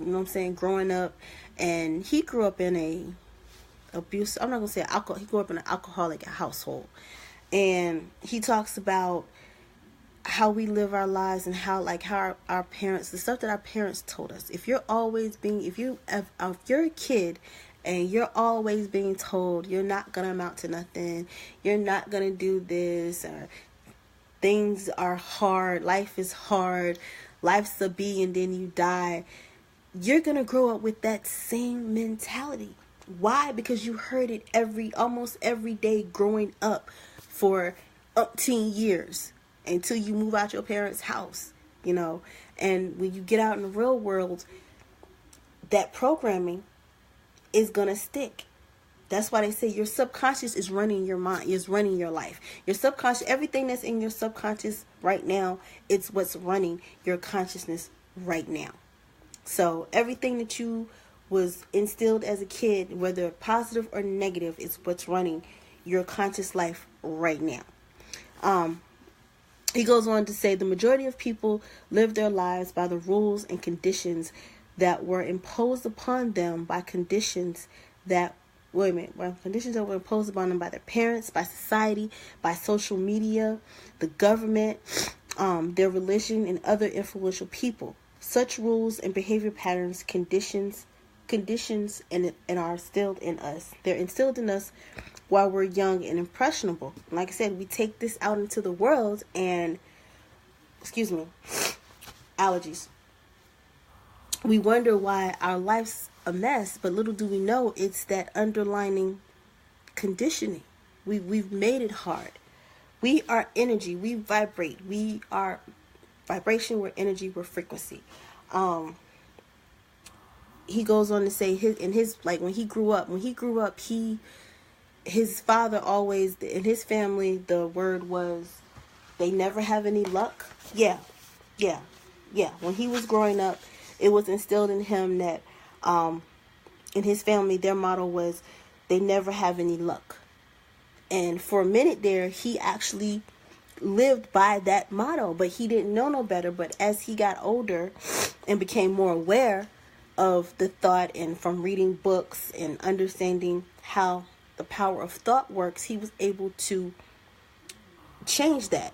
growing up, and he grew up in I'm not going to say alcohol. He grew up in an alcoholic household. And he talks about how we live our lives, and how our parents, the stuff that our parents told us. If you're a kid and you're always being told you're not gonna amount to nothing, you're not gonna do this, or things are hard, life is hard, life's a bee and then you die, you're gonna grow up with that same mentality. Why? Because you heard it almost every day growing up for umpteen years until you move out your parents' house, and when you get out in the real world, that programming is gonna stick. That's why they say your subconscious is running your mind, is running your life. Your subconscious, everything that's in your subconscious right now, it's what's running your consciousness right now. So everything that you was instilled as a kid, whether positive or negative, is what's running your conscious life right now. He goes on to say the majority of people live their lives by the rules and conditions that were imposed upon them by conditions that were imposed upon them by their parents, by society, by social media, the government, their religion, and other influential people. Such rules and behavior patterns, conditions and are instilled in us. They're instilled in us while we're young and impressionable. Like I said, we take this out into the world and, allergies. We wonder why our life's a mess, but little do we know it's that underlining conditioning. We've made it hard. We are energy. We vibrate. We are vibration. We're energy. We're frequency. He goes on to say when he grew up, his father always, in his family, the word was, they never have any luck. Yeah. When he was growing up, it was instilled in him that, in his family, their motto was, they never have any luck. And for a minute there, he actually lived by that motto, but he didn't know no better. But as he got older and became more aware of the thought, and from reading books and understanding how the power of thought works, he was able to change that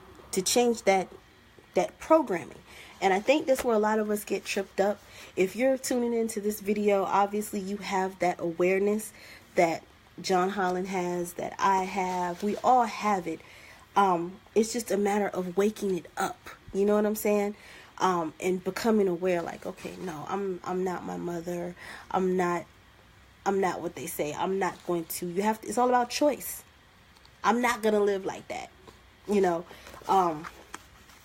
programming. And I think that's where a lot of us get tripped up. If you're tuning into this video, obviously you have that awareness that John Holland has, that I have. We all have it. It's just a matter of waking it up. You know what I'm saying? And becoming aware, like, okay, no, I'm not my mother. I'm not what they say. I'm not going to. It's all about choice. I'm not going to live like that.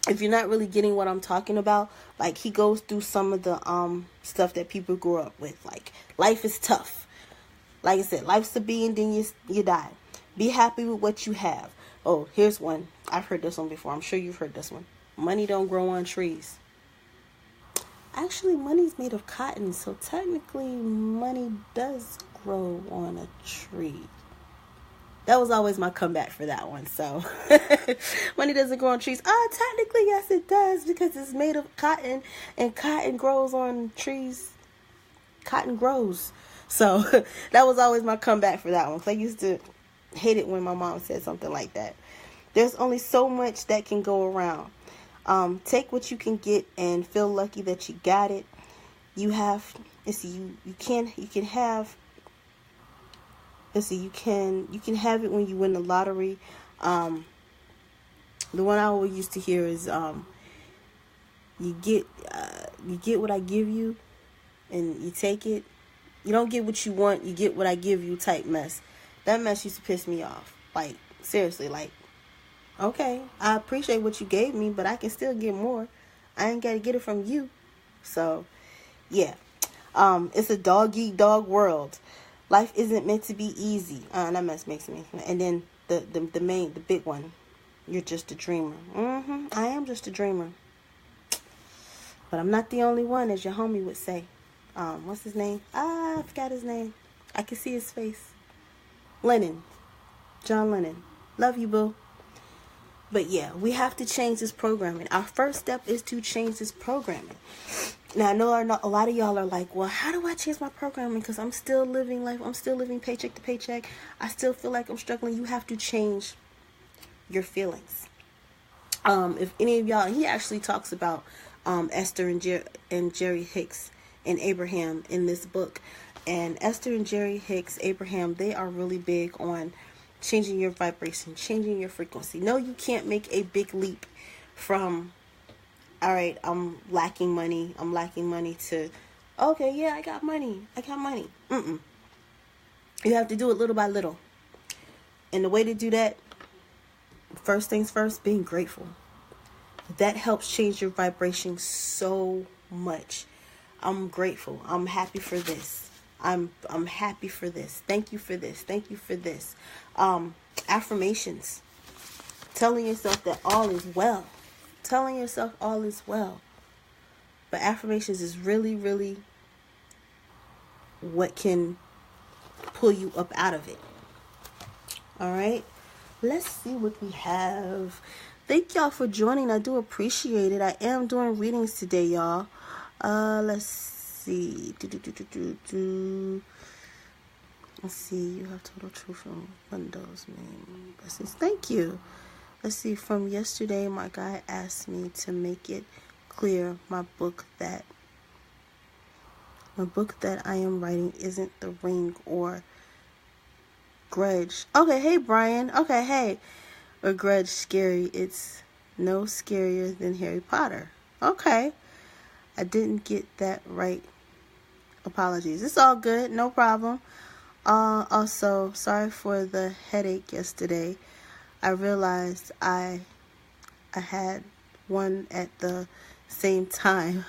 If you're not really getting what I'm talking about, like, he goes through some of the stuff that people grew up with, like, life is tough. Like I said, life's a bee and then you die. Be happy with what you have. Oh, here's one. I've heard this one before. I'm sure you've heard this one. Money don't grow on trees. Actually, money's made of cotton, so technically money does grow on a tree. That was always my comeback for that one. So, money doesn't grow on trees. Technically, yes, it does, because it's made of cotton, and cotton grows on trees. Cotton grows. So, that was always my comeback for that one, because I used to hate it when my mom said something like that. There's only so much that can go around. Take what you can get and feel lucky that you got it. You have, you can have it when you win the lottery. The one I always used to hear is, you get what I give you, and you take it. You don't get what you want, you get what I give you type mess. That mess used to piss me off. Like, seriously, like, okay, I appreciate what you gave me, but I can still get more. I ain't got to get it from you. So, yeah. It's a dog-eat-dog world. Life isn't meant to be easy. That mess makes me. And then the big one. You're just a dreamer. I am just a dreamer. But I'm not the only one, as your homie would say. What's his name? I forgot his name. I can see his face. Lennon. John Lennon. Love you, boo. But yeah, we have to change this programming. Our first step is to change this programming. Now, I know a lot of y'all are like, well, how do I change my programming? Because I'm still living life. I'm still living paycheck to paycheck. I still feel like I'm struggling. You have to change your feelings. If any of y'all, he actually talks about Esther and Jerry Hicks and Abraham in this book. And Esther and Jerry Hicks, Abraham, they are really big on changing your vibration, changing your frequency. No, you can't make a big leap from, all right, I'm lacking money to, okay, yeah, I got money. Mm-mm. You have to do it little by little. And the way to do that, first things first, being grateful. That helps change your vibration so much. I'm grateful. I'm happy for this. I'm happy for this. Thank you for this. Thank you for this. Affirmations. Telling yourself that all is well. Telling yourself all is well. But affirmations is really, really what can pull you up out of it. All right. Let's see what we have. Thank y'all for joining. I do appreciate it. I am doing readings today, y'all. Let's see. Let's see. You have total truth from Windows. Thank you. Let's see. From yesterday, my guy asked me to make it clear my book that I am writing isn't The Ring or Grudge. Okay, hey Brian. Okay, hey. Or Grudge scary. It's no scarier than Harry Potter. Okay. I didn't get that right. Apologies. It's all good. No problem. Also, sorry for the headache yesterday. I realized I had one at the same time.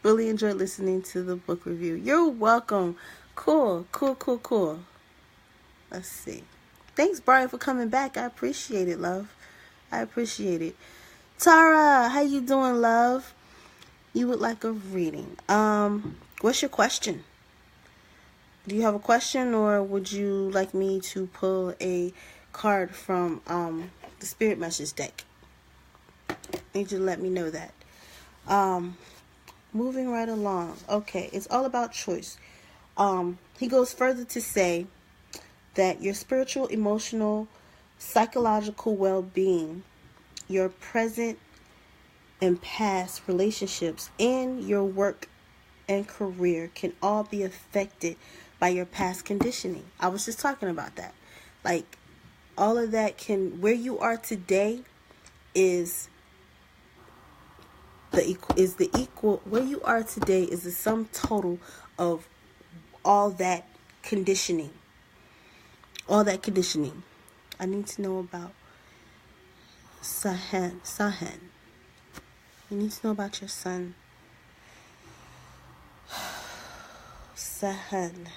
Really enjoyed listening to the book review. You're welcome. Cool. Let's see. Thanks, Brian, for coming back. I appreciate it, love. I appreciate it. Tara, how you doing, love? You would like a reading. What's your question? Do you have a question, or would you like me to pull a card from the Spirit Message deck? I need you to let me know that. Moving right along. Okay, it's all about choice. He goes further to say that your spiritual, emotional, psychological well-being, your present and past relationships, and your work and career can all be affected by your past conditioning. I was just talking about that. Like, all of that where you are today is where you are today is the sum total of all that conditioning. All that conditioning. I need to know about Sahan. You need to know about your son. Sahan.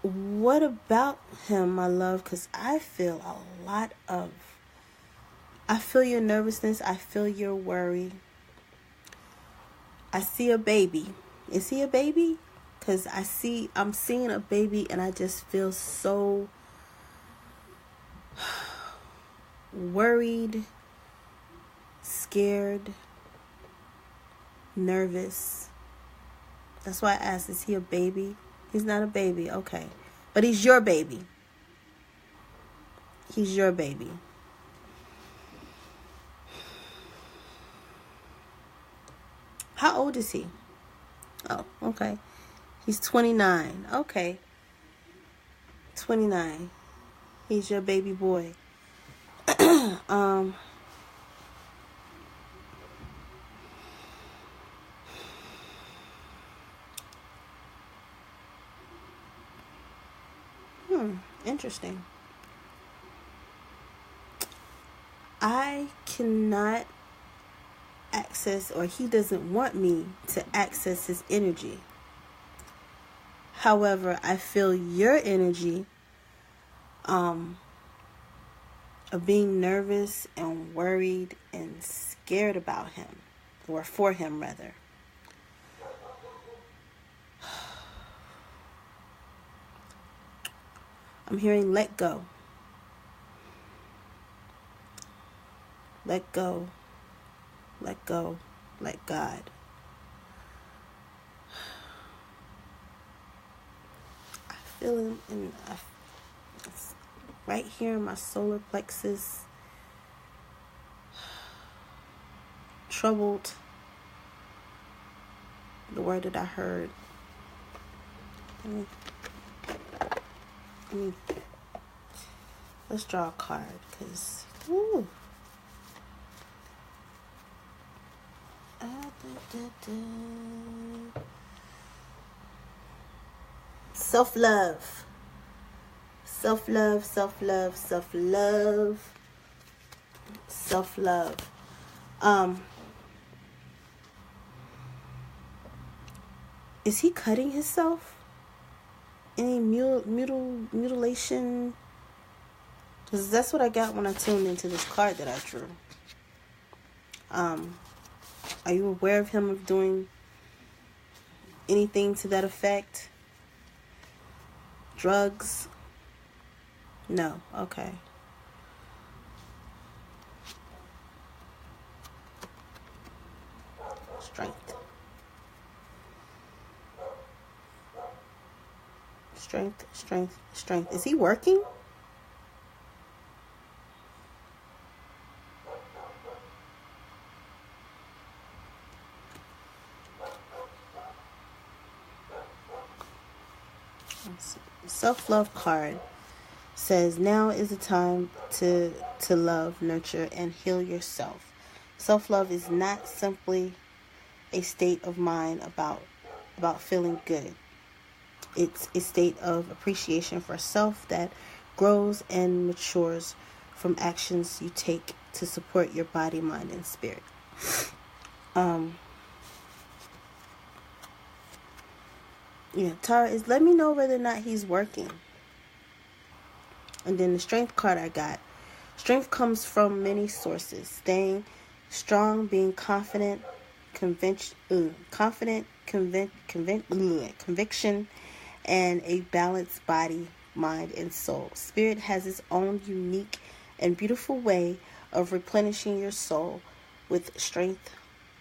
What about him, my love? Because I feel your nervousness. I feel your worry. I see a baby. Is he a baby? Because I'm seeing a baby, and I just feel so worried, scared, nervous. That's why I asked, is he a baby? He's not a baby, okay. But he's your baby. He's your baby. How old is he? Oh, okay. He's 29. Okay. 29. He's your baby boy. Interesting. I cannot access, or he doesn't want me to access his energy. However, I feel your energy of being nervous and worried and scared about him, or for him rather. I'm hearing let go. Let go. Let go. Let God. I feel him right here in my solar plexus. Troubled. The word that I heard. Let's draw a card, because self-love. Self-love, self-love, self-love, self-love. Is he cutting himself? Any mutilation? Because that's what I got when I tuned into this card that I drew. Are you aware of him of doing anything to that effect? Drugs? No. Okay. Strength. Strength, strength, strength. Is he working? Self-love card says, now is the time to love, nurture, and heal yourself. Self-love is not simply a state of mind about feeling good. It's a state of appreciation for self that grows and matures from actions you take to support your body, mind, and spirit. Tara is, let me know whether or not he's working. And then the strength card I got. Strength comes from many sources. Staying strong, being confident, conviction, and a balanced body, mind, and soul. Spirit has its own unique and beautiful way of replenishing your soul with strength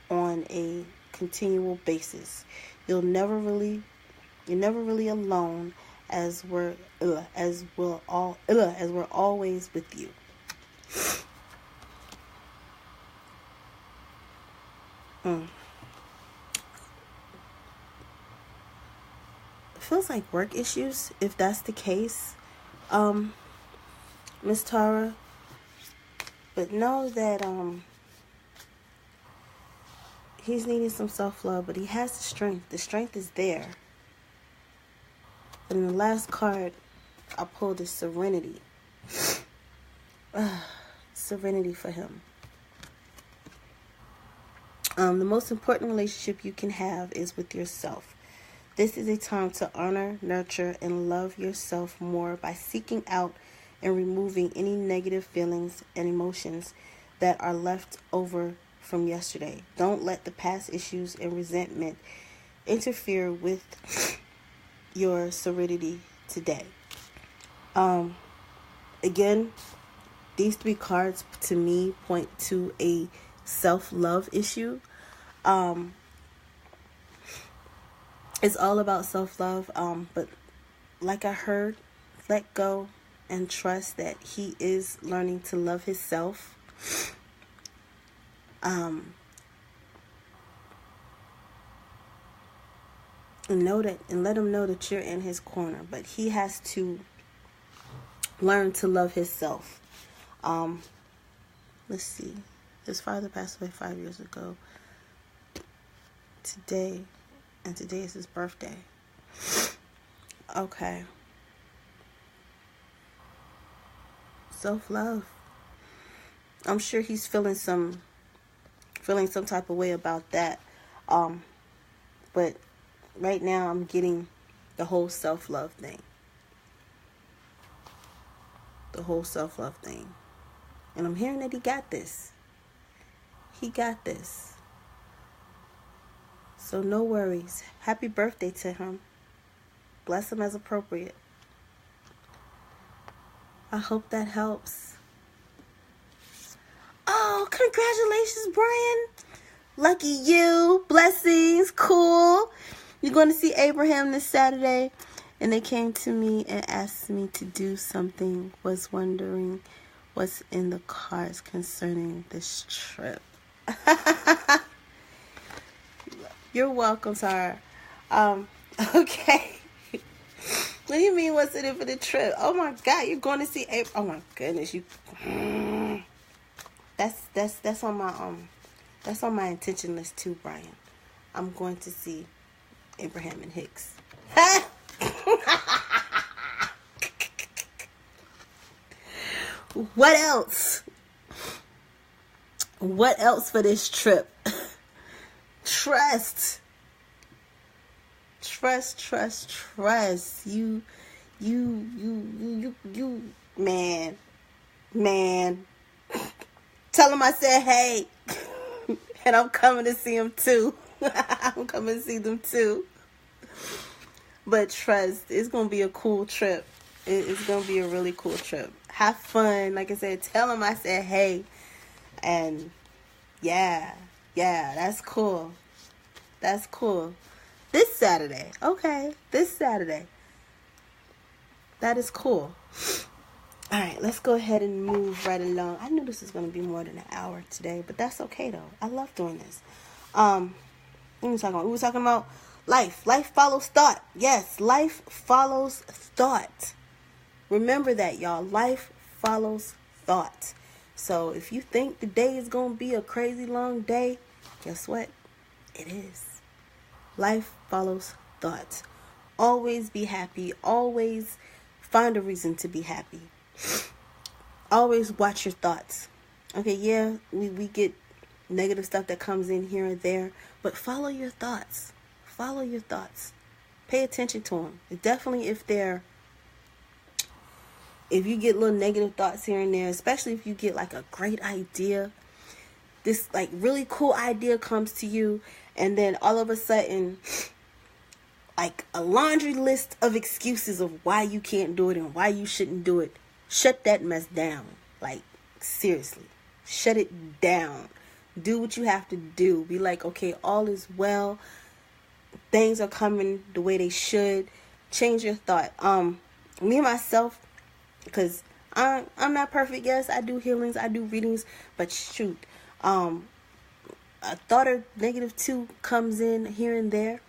on a continual basis. You're never really alone, as we're always with you. Feels like work issues, if that's the case, Miss Tara. But know that he's needing some self-love, but he has the strength. The strength is there. And in the last card, I pulled is serenity. Serenity for him. The most important relationship you can have is with yourself. This is a time to honor, nurture, and love yourself more by seeking out and removing any negative feelings and emotions that are left over from yesterday. Don't let the past issues and resentment interfere with your serenity today. Again, these three cards to me point to a self-love issue. It's all about self-love, but like I heard, let go and trust that he is learning to love himself. And know that, and let him know that you're in his corner, but he has to learn to love himself. Let's see. His father passed away 5 years ago. Today is his birthday. Okay. Self-love. I'm sure he's feeling some type of way about that. But right now I'm getting the whole self-love thing. The whole self-love thing. And I'm hearing that he got this. He got this. So no worries. Happy birthday to him. Bless him as appropriate. I hope that helps. Oh, congratulations, Brian. Lucky you. Blessings. Cool. You're going to see Abraham this Saturday. And they came to me and asked me to do something. Was wondering what's in the cards concerning this trip. You're welcome, Sarah. Okay. What do you mean what's in it for the trip? Oh my God, you're going to see April. Oh my goodness, you. That's on my intention list too, Brian. I'm going to see Abraham and Hicks. What else? What else for this trip? Trust. You, man. Tell him I said hey, and I'm coming to see him too. I'm coming to see them too. But trust, it's gonna be a cool trip. It's gonna be a really cool trip. Have fun. Like I said, tell him I said hey, and yeah, that's cool. That's cool. This Saturday. Okay, this Saturday. That is cool. All right, let's go ahead and move right along. I knew this was going to be more than an hour today, but that's okay, though. I love doing this. What were we talking about? We were talking about life. Life follows thought. Yes, life follows thought. Remember that, y'all. Life follows thought. So if you think the day is going to be a crazy long day, guess what? It is. Life follows thought. Always be happy. Always find a reason to be happy. Always watch your thoughts. Okay, yeah, we get negative stuff that comes in here and there, but follow your thoughts. Follow your thoughts. Pay attention to them. Definitely if you get little negative thoughts here and there, especially if you get like a great idea, this like really cool idea comes to you, and then all of a sudden, like a laundry list of excuses of why you can't do it and why you shouldn't do it. Shut that mess down. Like, seriously. Shut it down. Do what you have to do. Be like, okay, all is well. Things are coming the way they should. Change your thought. Me myself, because I'm not perfect. Yes, I do healings. I do readings. But shoot. A thought or negative two comes in here and there.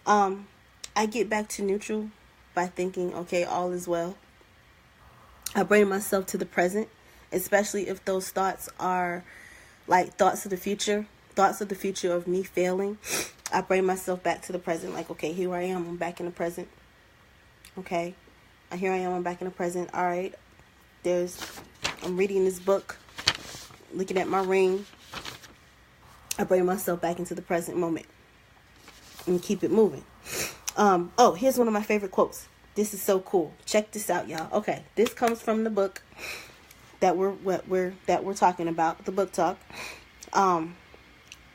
I get back to neutral by thinking, okay, all is well. I bring myself to the present, especially if those thoughts are like thoughts of the future of me failing. I bring myself back to the present, like, okay, here I am, I'm back in the present. Okay, here I am, I'm back in the present. All right, I'm reading this book, looking at my ring. I bring myself back into the present moment and keep it moving. Here's one of my favorite quotes. This is so cool. Check this out, y'all. Okay, this comes from the book that we're talking about, the book talk. John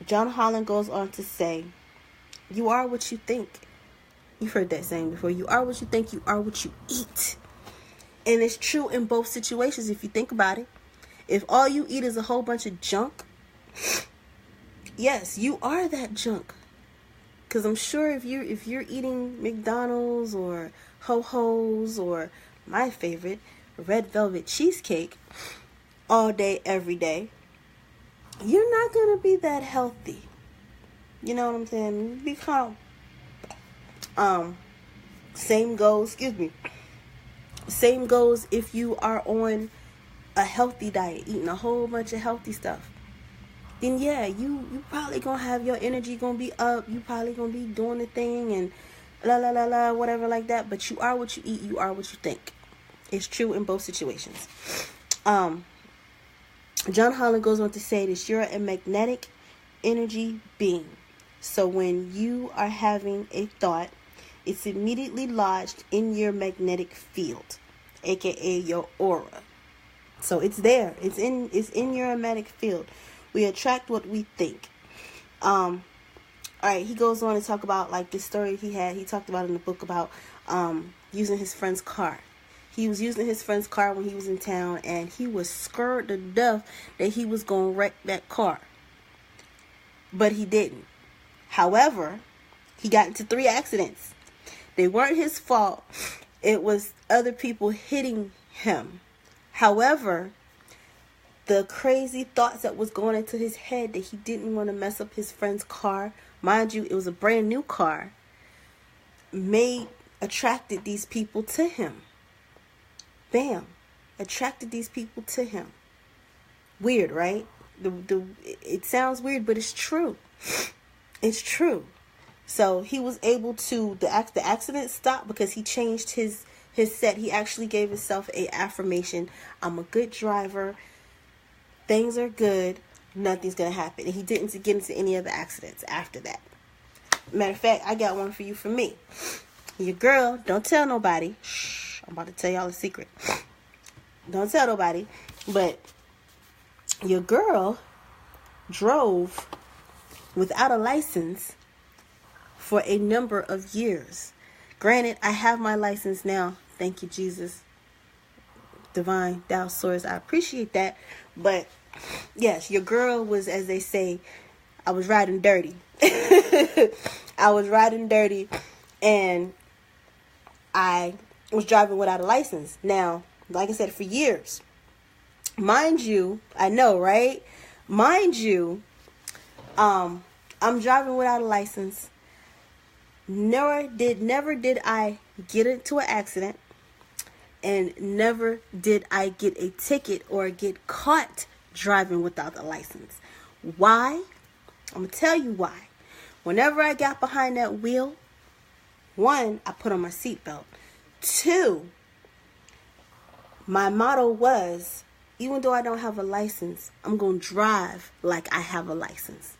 Holland goes on to say, "You are what you think." You've heard that saying before. You are what you think. You are what you eat. And it's true in both situations if you think about it. If all you eat is a whole bunch of junk, yes, you are that junk. Because I'm sure if you're eating McDonald's or Ho-Ho's or my favorite, red velvet cheesecake all day, every day, you're not going to be that healthy. You know what I'm saying? Become, same goes if you are on a healthy diet, eating a whole bunch of healthy stuff. Then yeah, you probably gonna have your energy gonna be up. You probably gonna be doing the thing and whatever like that. But you are what you eat. You are what you think. It's true in both situations. John Holland goes on to say this: you're a magnetic energy being. So when you are having a thought, it's immediately lodged in your magnetic field, aka your aura. So it's there. It's in your magnetic field. We attract what we think. All right, he goes on to talk about like this story he talked about in the book about using his friend's car. He was using his friend's car when he was in town, and he was scared to death that he was going to wreck that car. But he didn't. However, he got into 3 accidents. They weren't his fault. It was other people hitting him. However, the crazy thoughts that was going into his head that he didn't want to mess up his friend's car, mind you, it was a brand new car, attracted these people to him. Bam. Attracted these people to him. Weird, right? It sounds weird, but it's true. It's true. So he was able to, the accident stopped because he changed his set. He actually gave himself a affirmation. I'm a good driver. Things are good. Nothing's going to happen. And he didn't get into any other accidents after that. Matter of fact, I got one for you from me. Your girl, don't tell nobody. Shh, I'm about to tell y'all a secret. Don't tell nobody. But your girl drove without a license for a number of years. Granted, I have my license now. Thank you, Jesus. Divine Thou Source. I appreciate that. But yes, your girl was, as they say, I was riding dirty. I was riding dirty, and I was driving without a license. Now, like I said, for years. Mind you, I know, right? Mind you, I'm driving without a license. Never did I get into an accident, and never did I get a ticket or get caught driving without a license. Why? I'm going to tell you why. Whenever I got behind that wheel, 1, I put on my seatbelt. 2, my motto was, even though I don't have a license, I'm going to drive like I have a license.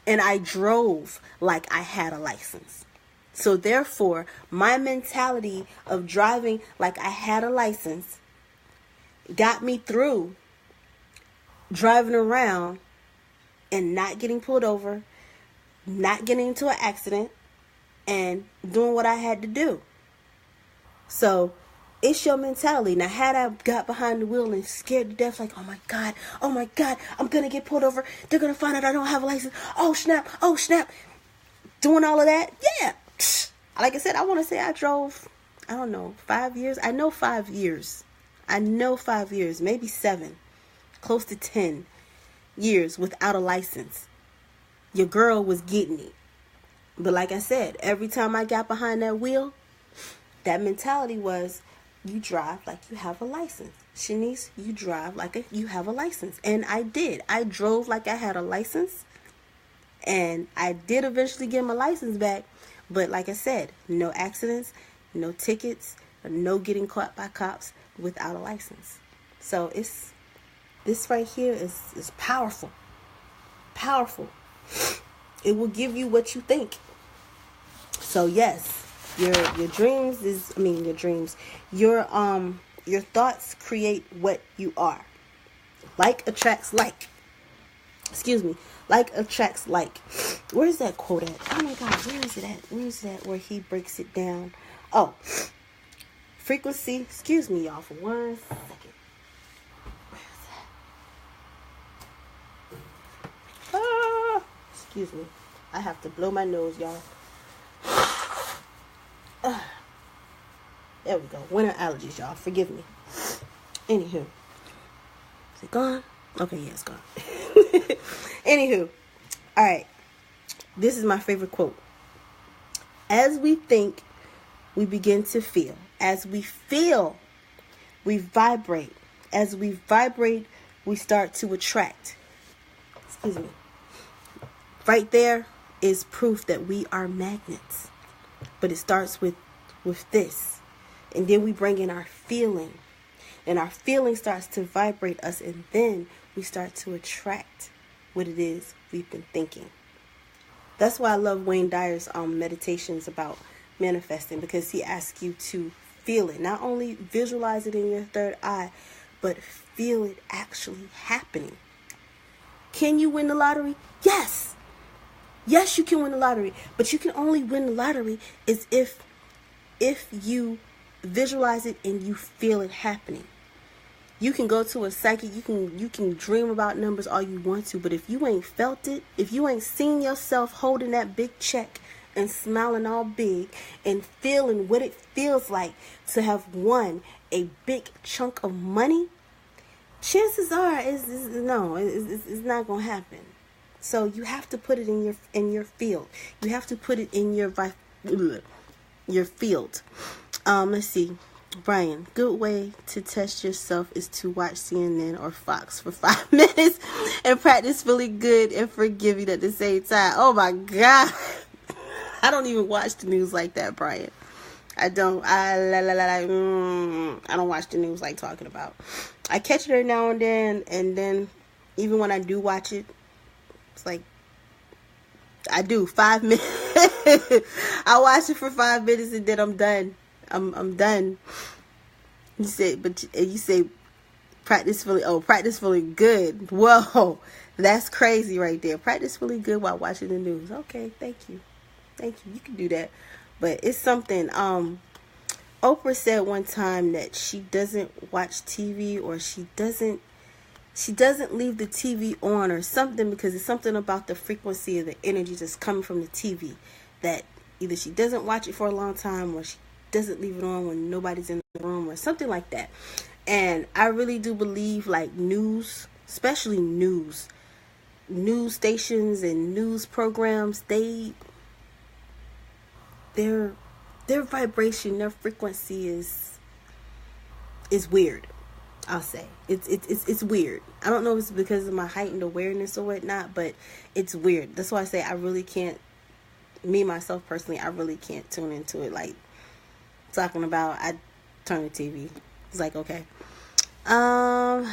And I drove like I had a license. So therefore, my mentality of driving like I had a license got me through driving around and not getting pulled over, not getting into an accident, and doing what I had to do. So it's your mentality. Now, had I got behind the wheel and scared to death, like, oh my God, I'm going to get pulled over. They're going to find out I don't have a license. Oh, snap. Doing all of that. Yeah. Like I said, I want to say I drove, I don't know, 5 years. I know 5 years. Maybe 7. Close to 10 years without a license. Your girl was getting it. But like I said, every time I got behind that wheel, that mentality was, you drive like you have a license. Shanice, you drive like you have a license. And I did. I drove like I had a license. And I did eventually get my license back. But like I said, no accidents, no tickets, no getting caught by cops without a license. So this right here is powerful. Powerful. It will give you what you think. So yes, your thoughts create what you are. Like attracts like. Like attracts like. Where's that quote at? Oh my God, where is it at? Where he breaks it down. Oh, frequency. Excuse me, y'all, for 1 second. Where is that? Excuse me. I have to blow my nose, y'all. There we go. Winter allergies, y'all. Forgive me. Anywho. Is it gone? Okay, yeah, it's gone. Anywho. Alright. This is my favorite quote. As we think, we begin to feel. As we feel, we vibrate. As we vibrate, we start to attract. Excuse me. Right there is proof that we are magnets. But it starts with this. And then we bring in our feeling. And our feeling starts to vibrate us. And then we start to attract what it is we've been thinking. That's why I love Wayne Dyer's meditations about manifesting. Because he asks you to feel it. Not only visualize it in your third eye, but feel it actually happening. Can you win the lottery? Yes. Yes, you can win the lottery. But you can only win the lottery is if you visualize it and you feel it happening. You can go to a psychic, you can dream about numbers all you want to, but if you ain't felt it, if you ain't seen yourself holding that big check and smiling all big and feeling what it feels like to have won a big chunk of money, chances are it's not gonna happen. So you have to put it in your field. You have to put it in your field. Let's see. Brian, good way to test yourself is to watch CNN or Fox for 5 minutes and practice feeling good and forgiving at the same time. Oh my God. I don't even watch the news like that, Brian. I don't. I don't watch the news like talking about. I catch it every now and then even when I do watch it, it's like I do 5 minutes. I watch it for 5 minutes and then I'm done. I'm done. You say practice feeling good. Whoa, that's crazy right there. Practice feeling good while watching the news. Okay, thank you. You can do that. But it's something. Oprah said one time that she doesn't watch TV, or she doesn't leave the TV on or something, because it's something about the frequency of the energy that's coming from the TV that either she doesn't watch it for a long time, or she doesn't leave it on when nobody's in the room, or something like that. And I really do believe, like, news, especially news stations and news programs, their vibration, their frequency is weird. I'll say it's weird. I don't know if it's because of my heightened awareness or whatnot, but it's weird. That's why I say I really can't. Me myself personally, I really can't tune into it. Like talking about, I turn the TV. It's like, okay. Hi.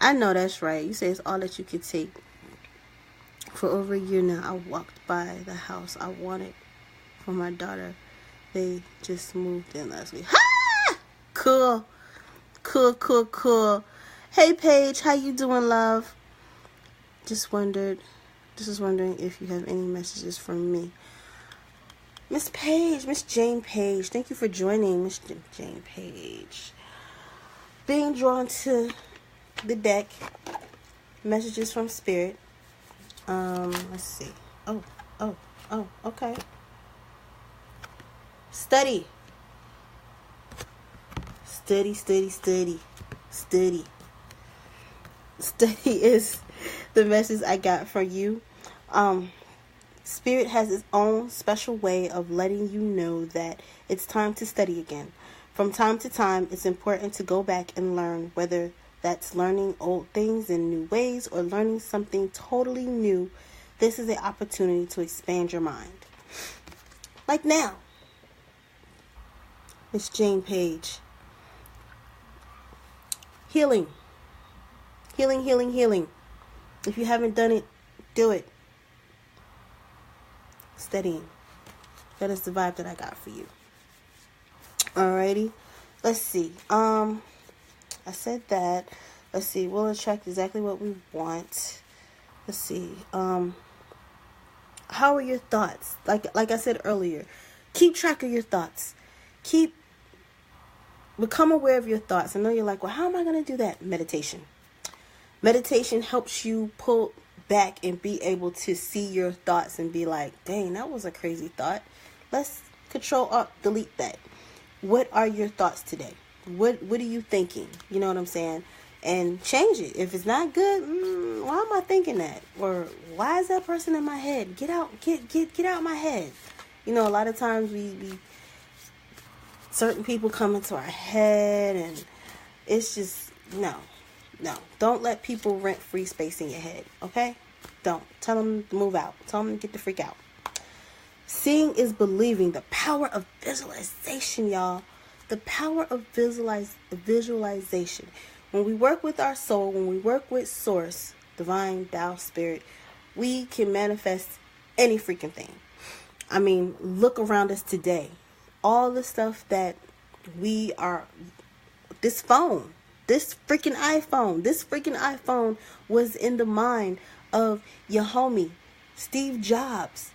I know that's right. You say it's all that you could take. For over a year now, I walked by the house I wanted for my daughter. They just moved in last week. Ha! Cool. Hey, Paige, how you doing, love? Just wondering if you have any messages from me. Miss Jane Page, thank you for joining, Miss Jane Page. Being drawn to the deck, messages from Spirit. Let's see. Oh, okay. Study is the message I got for you. Spirit has its own special way of letting you know that it's time to study again. From time to time, it's important to go back and learn, whether that's learning old things in new ways or learning something totally new. This is an opportunity to expand your mind. Like now, Miss Jane Page. Healing. If you haven't done it, do it. Studying. That is the vibe that I got for you. Alrighty. Let's see. I said that. Let's see. We'll attract exactly what we want. Let's see. How are your thoughts? Like I said earlier, keep track of your thoughts. Become aware of your thoughts. I know you're like, well, how am I going to do that? Meditation helps you pull back and be able to see your thoughts and be like, dang, that was a crazy thought. Let's delete that. What are your thoughts today? What are you thinking? You know what I'm saying? And change it. If it's not good, why am I thinking that? Or why is that person in my head? Get out my head. You know, a lot of times we certain people come into our head, and it's just no. Don't let people rent free space in your head. Okay? Don't. Tell them to move out. Tell them to get the freak out. Seeing is believing. The power of visualization, y'all. The power of visualization. When we work with our soul, when we work with Source, Divine, Tao, Spirit, we can manifest any freaking thing. I mean, look around us today. All the stuff that this phone, this freaking iPhone was in the mind of your homie, Steve Jobs.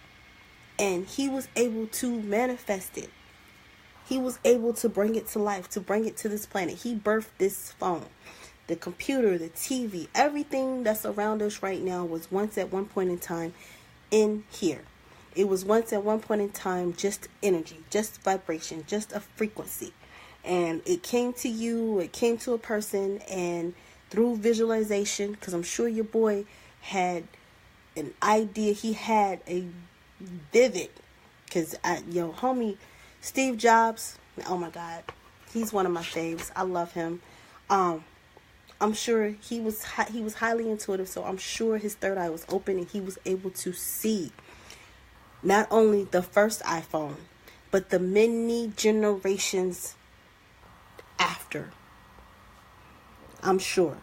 And he was able to manifest it. He was able to bring it to life, to bring it to this planet. He birthed this phone. the computer, the TV, everything that's around us right now was once at one point in time in here. It was once at one point in time just energy, just vibration, just a frequency. And it came to you, it came to a person, and through visualization, because I'm sure your boy had an idea, he had a vivid, because homie Steve Jobs, oh my God, he's one of my faves. I love him. I'm sure he was highly intuitive, so I'm sure his third eye was open and he was able to see not only the first iPhone, but the many generations after. I'm sure.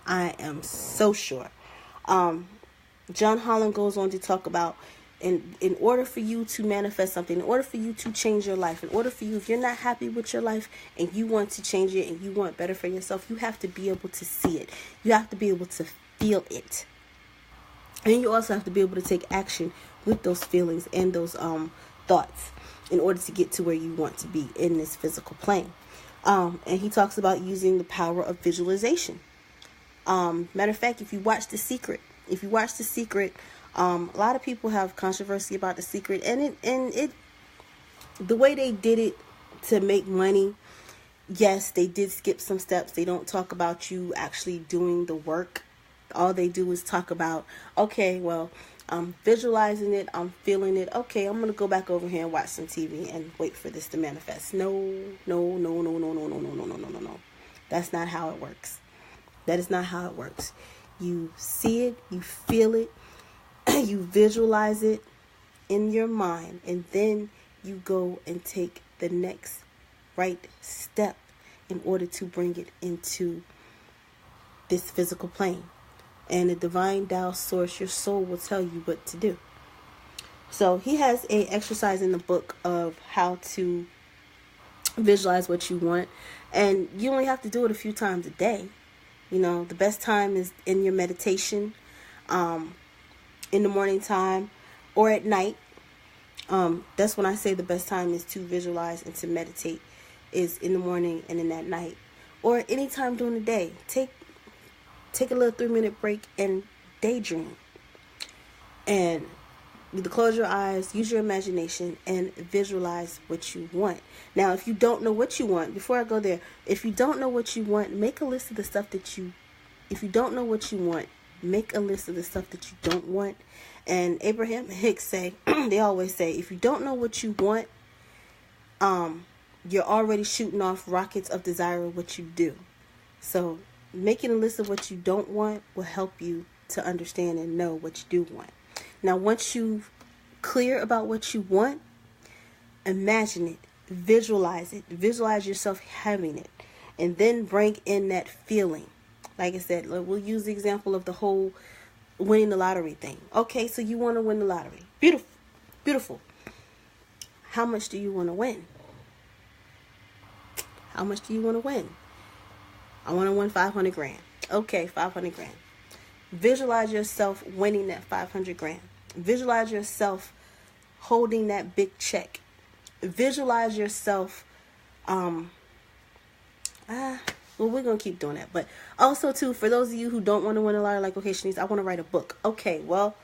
I am so sure. John Holland goes on to talk about in order for you to manifest something, in order for you to change your life, in order for you, if you're not happy with your life and you want to change it and you want better for yourself, you have to be able to see it. You have to be able to feel it. And you also have to be able to take action with those feelings and those thoughts in order to get to where you want to be in this physical plane. And he talks about using the power of visualization. Matter of fact, if you watch The Secret, a lot of people have controversy about The Secret, and it the way they did it to make money. Yes, they did skip some steps. They don't talk about you actually doing the work. All they do is talk about, okay, well, I'm visualizing it, I'm feeling it. Okay, I'm going to go back over here and watch some TV and wait for this to manifest. No. That's not how it works. That is not how it works. You see it, you feel it, you visualize it in your mind, and then you go and take the next right step in order to bring it into this physical plane. And the divine Tao source, your soul, will tell you what to do. So he has a exercise in the book of how to visualize what you want, and you only have to do it a few times a day. You know, the best time is in your meditation, in the morning time, or at night. That's when I say the best time is to visualize and to meditate is in the morning and in that night, or any time during the day. Take a little 3-minute break and daydream. And you close your eyes, use your imagination, and visualize what you want. Now, if you don't know what you want, before I go there, if you don't know what you want, make a list of the stuff that you, if you don't know what you want, make a list of the stuff that you don't want. And Abraham Hicks say, they always say, if you don't know what you want, you're already shooting off rockets of desire of what you do. So making a list of what you don't want will help you to understand and know what you do want. Now, once you're clear about what you want, imagine it, visualize yourself having it, and then bring in that feeling. Like I said, we'll use the example of the whole winning the lottery thing. Okay, so you want to win the lottery. Beautiful, beautiful. How much do you want to win? How much do you want to win? I want to win 500 grand. Okay, 500 grand. Visualize yourself winning that 500 grand. Visualize yourself holding that big check. Visualize yourself, well, we're going to keep doing that. But also, too, for those of you who don't want to win a lottery, like, okay, Shanice, I want to write a book. Okay, well,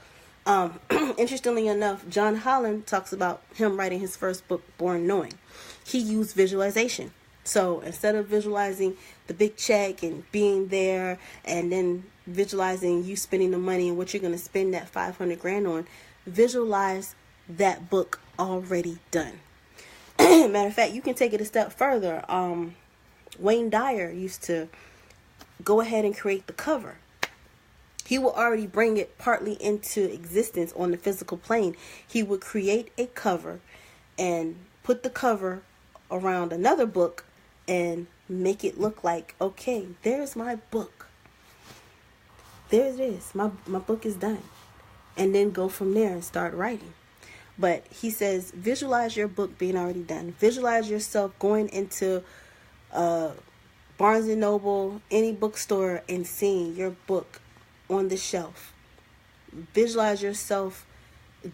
interestingly enough, John Holland talks about him writing his first book, Born Knowing. He used visualization. So instead of visualizing the big check and being there and then visualizing you spending the money and what you're going to spend that 500 grand on, visualize that book already done. Matter of fact, you can take it a step further. Wayne Dyer used to go ahead and create the cover. He will already bring it partly into existence on the physical plane. He would create a cover and put the cover around another book and make it look like, okay, there's my book. There it is. My book is done. And then go from there and start writing. But he says, visualize your book being already done. Visualize yourself going into Barnes & Noble, any bookstore, and seeing your book on the shelf. Visualize yourself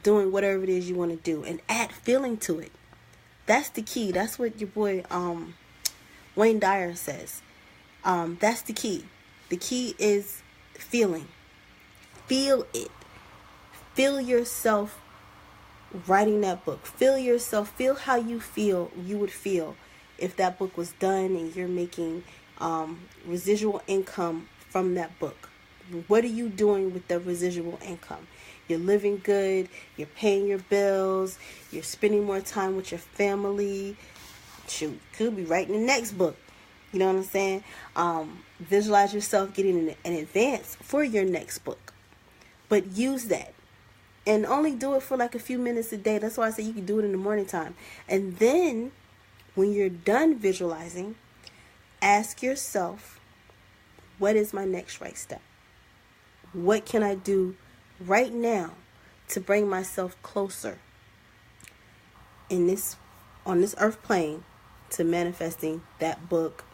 doing whatever it is you want to do and add feeling to it. That's the key. That's what your boy Wayne Dyer says. That's the key. The key is feeling. Feel it. Feel yourself writing that book. Feel yourself. Feel how you would feel if that book was done and you're making residual income from that book. What are you doing with the residual income? You're living good. You're paying your bills. You're spending more time with your family. Shoot, could be writing the next book. You know what I'm saying? Visualize yourself getting an advance for your next book. But use that. And only do it for like a few minutes a day. That's why I say you can do it in the morning time. And then when you're done visualizing, ask yourself, what is my next right step? What can I do right now to bring myself closer on this earth plane to manifesting that book,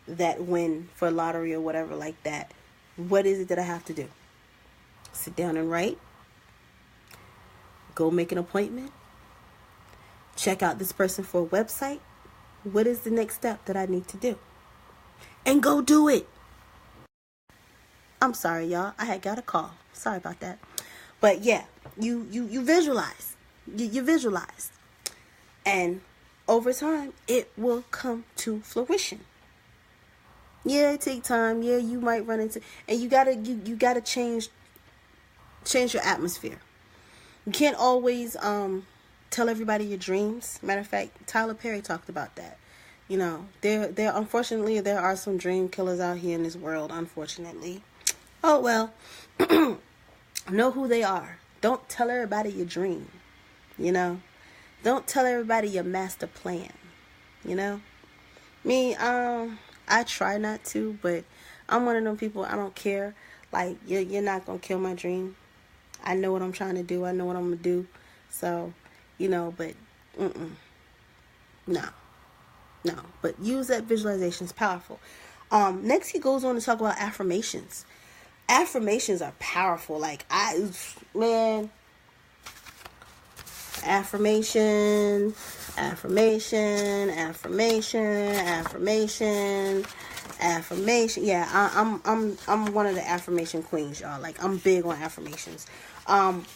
that win for lottery or whatever like that? What is it that I have to do? Sit down and write. Go make an appointment. Check out this person for a website. What is the next step that I need to do? And go do it. I'm sorry, y'all. I had got a call. Sorry about that. But yeah, you visualize. You visualize. And over time, it will come to fruition. Yeah, it takes time. Yeah, you might run into, and you gotta change your atmosphere. You can't always tell everybody your dreams. Matter of fact, Tyler Perry talked about that. You know, there unfortunately there are some dream killers out here in this world, unfortunately. Oh well. Know who they are. Don't tell everybody your dream. You know? Don't tell everybody your master plan. You know? Me, I try not to, but I'm one of them people, I don't care. Like, you're not gonna kill my dream. I know what I'm trying to do. I know what I'm going to do. So, you know, but, no. But use that visualization. It's powerful. Next, he goes on to talk about affirmations. Affirmations are powerful. Like, affirmation. Yeah, I'm one of the affirmation queens, y'all. Like, I'm big on affirmations.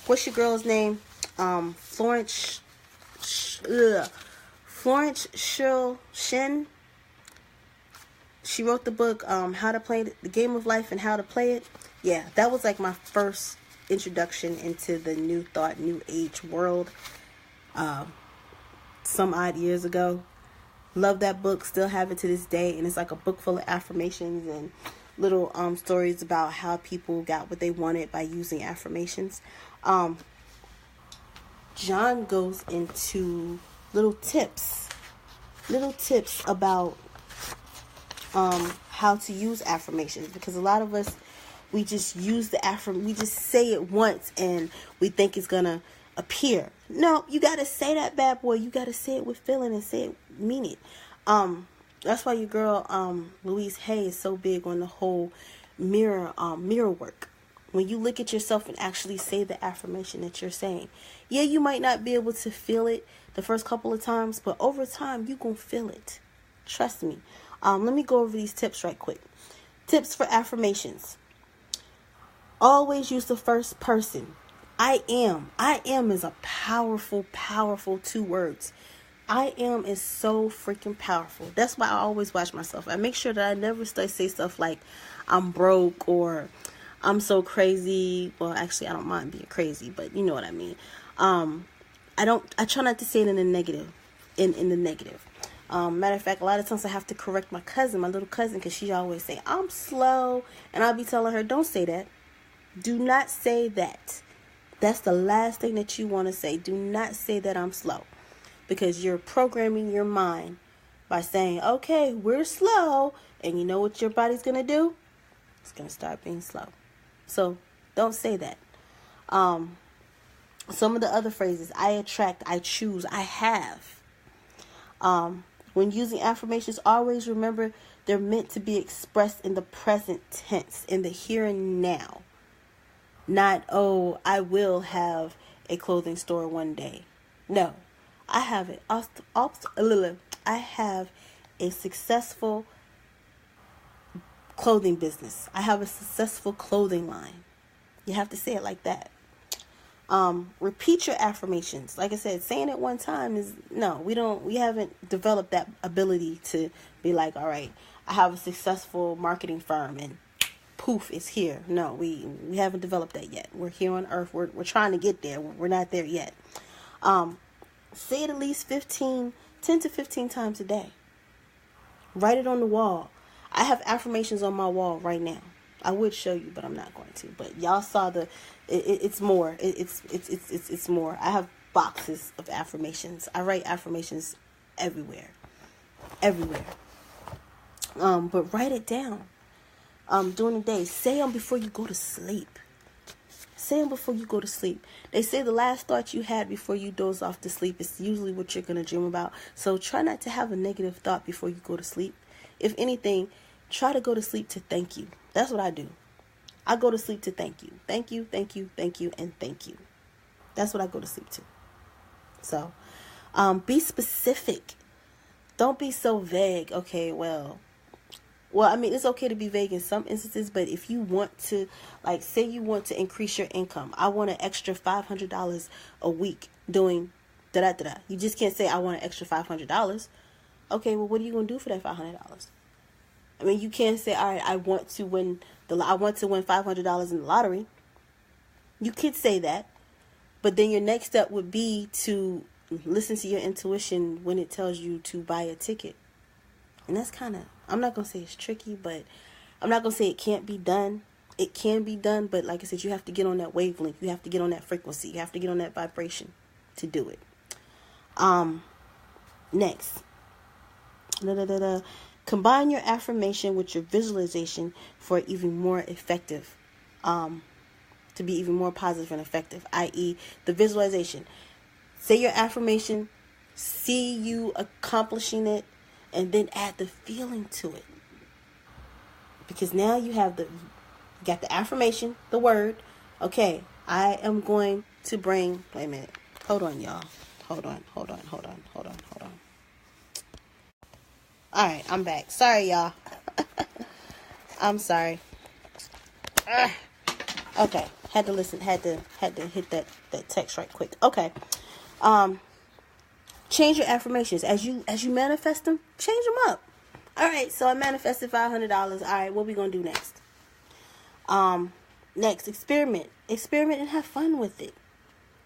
What's your girl's name? Florence Shin. She wrote the book, How to Play the Game of Life and How to Play It. Yeah, that was like my first introduction into the new thought, new age world. Some odd years ago. Love that book, still have it to this day, and it's like a book full of affirmations and little stories about how people got what they wanted by using affirmations. John goes into little tips about how to use affirmations, because a lot of us, we just use we just say it once and we think it's gonna appear. No, you gotta say that bad boy. You gotta say it with feeling and say it, mean it. That's why your girl Louise Hay is so big on the whole mirror work. When you look at yourself and actually say the affirmation that you're saying, yeah, you might not be able to feel it the first couple of times, but over time you gonna feel it. Trust me. Let me go over these tips right quick. Tips for affirmations. Always use the first person. I am is a powerful 2 words. I am is so freaking powerful. That's why I always watch myself. I make sure that I never say stuff like I'm broke or I'm so crazy. Well, actually, I don't mind being crazy, but you know what I mean. I try not to say it in the negative. In the negative. Matter of fact, a lot of times I have to correct my little cousin, because she always say I'm slow, and I'll be telling her, don't say that. Do not say that. That's the last thing that you want to say. Do not say that I'm slow, because you're programming your mind by saying, okay, we're slow, and you know what your body's going to do? It's going to start being slow. So don't say that. Some of the other phrases: I attract, I choose, I have. When using affirmations, always remember they're meant to be expressed in the present tense, in the here and now. Not, oh, I will have a clothing store one day. No, I have I have a successful clothing business. I have a successful clothing line. You have to say it like that. Repeat your affirmations. Like I said, saying it one time is no, we haven't developed that ability to be like, all right, I have a successful marketing firm and poof, it's here. No, we haven't developed that yet. We're here on earth. We're trying to get there. We're not there yet. Say it at least 10 to 15 times a day. Write it on the wall. I have affirmations on my wall right now. I would show you, but I'm not going to. But y'all saw it's more. It's more. I have boxes of affirmations. I write affirmations everywhere. But write it down. During the day, say them before you go to sleep. Say them before you go to sleep. They say the last thought you had before you doze off to sleep is usually what you're going to dream about. So try not to have a negative thought before you go to sleep. If anything, try to go to sleep to thank you. That's what I do. I go to sleep to thank you. Thank you, thank you, thank you, and thank you. That's what I go to sleep to. So, be specific. Don't be so vague. Okay, well, I mean, it's okay to be vague in some instances, but if you want to, like, say you want to increase your income, I want an extra $500 a week doing da-da-da-da. You just can't say, I want an extra $500. Okay, well, what are you going to do for that $500? I mean, you can't say, all right, I want to win $500 in the lottery. You could say that, but then your next step would be to listen to your intuition when it tells you to buy a ticket. And that's kind of, I'm not going to say it's tricky, but I'm not going to say it can't be done. It can be done, but like I said, you have to get on that wavelength. You have to get on that frequency. You have to get on that vibration to do it. Next. Combine your affirmation with your visualization for even more effective, to be even more positive and effective, i.e. the visualization. Say your affirmation, see you accomplishing it, and then add the feeling to it. Because now you got the affirmation, the word. Okay, I am going to bring, wait a minute. Hold on, y'all. Hold on. All right, I'm back. Sorry, y'all. I'm sorry. Okay, had to hit that text right quick. Okay. Change your affirmations as you manifest them. Change them up. All right, so I manifested $500. All right, what we gonna do next? Next, experiment and have fun with it.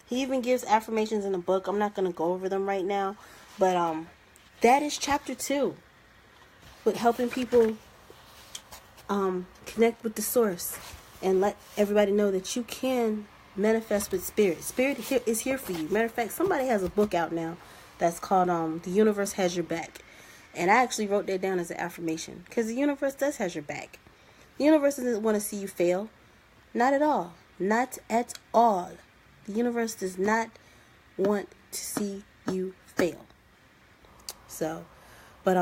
He even gives affirmations in the book. I'm not gonna go over them right now, but that is chapter 2, with helping people connect with the source and let everybody know that you can manifest with spirit. Spirit is here for you. Matter of fact, somebody has a book out now that's called The Universe Has Your Back. And I actually wrote that down as an affirmation, because the universe does have your back. The universe doesn't want to see you fail. Not at all. Not at all. The universe does not want to see you fail. So, but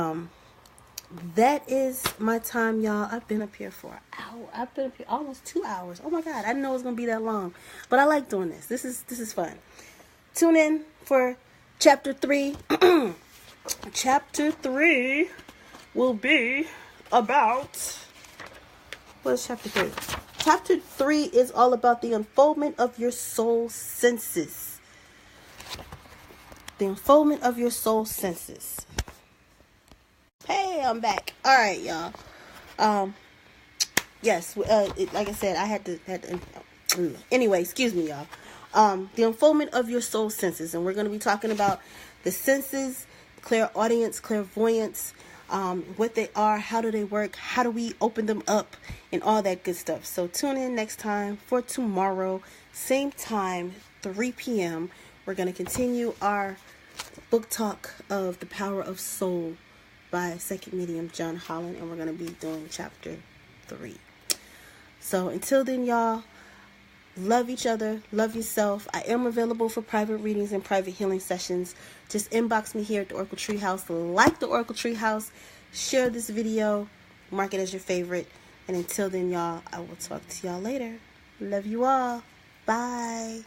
that is my time, y'all. I've been up here for an hour. I've been up here almost 2 hours. Oh my God, I didn't know it was gonna be that long. But I like doing this. This is fun. Tune in for chapter 3. Chapter 3 will be about, what is chapter 3? Chapter 3 is all about the unfoldment of your soul senses. The unfoldment of your soul senses. Hey, I'm back. All right, y'all. Yes, like I said, I had to anyway, excuse me, y'all. The unfoldment of your soul senses, and we're going to be talking about the senses, clairaudience, clairvoyance, what they are, how do they work, how do we open them up, and all that good stuff. So tune in next time for tomorrow, same time, 3 p.m. We're going to continue our book talk of The Power of Soul by Psychic Medium John Holland, and we're going to be doing chapter 3. So until then, y'all, love each other, love yourself. I am available for private readings and private healing sessions. Just inbox me here at the Oracle Treehouse. Like the Oracle Treehouse. Share this video. Mark it as your favorite. And until then, y'all, I will talk to y'all later. Love you all. Bye.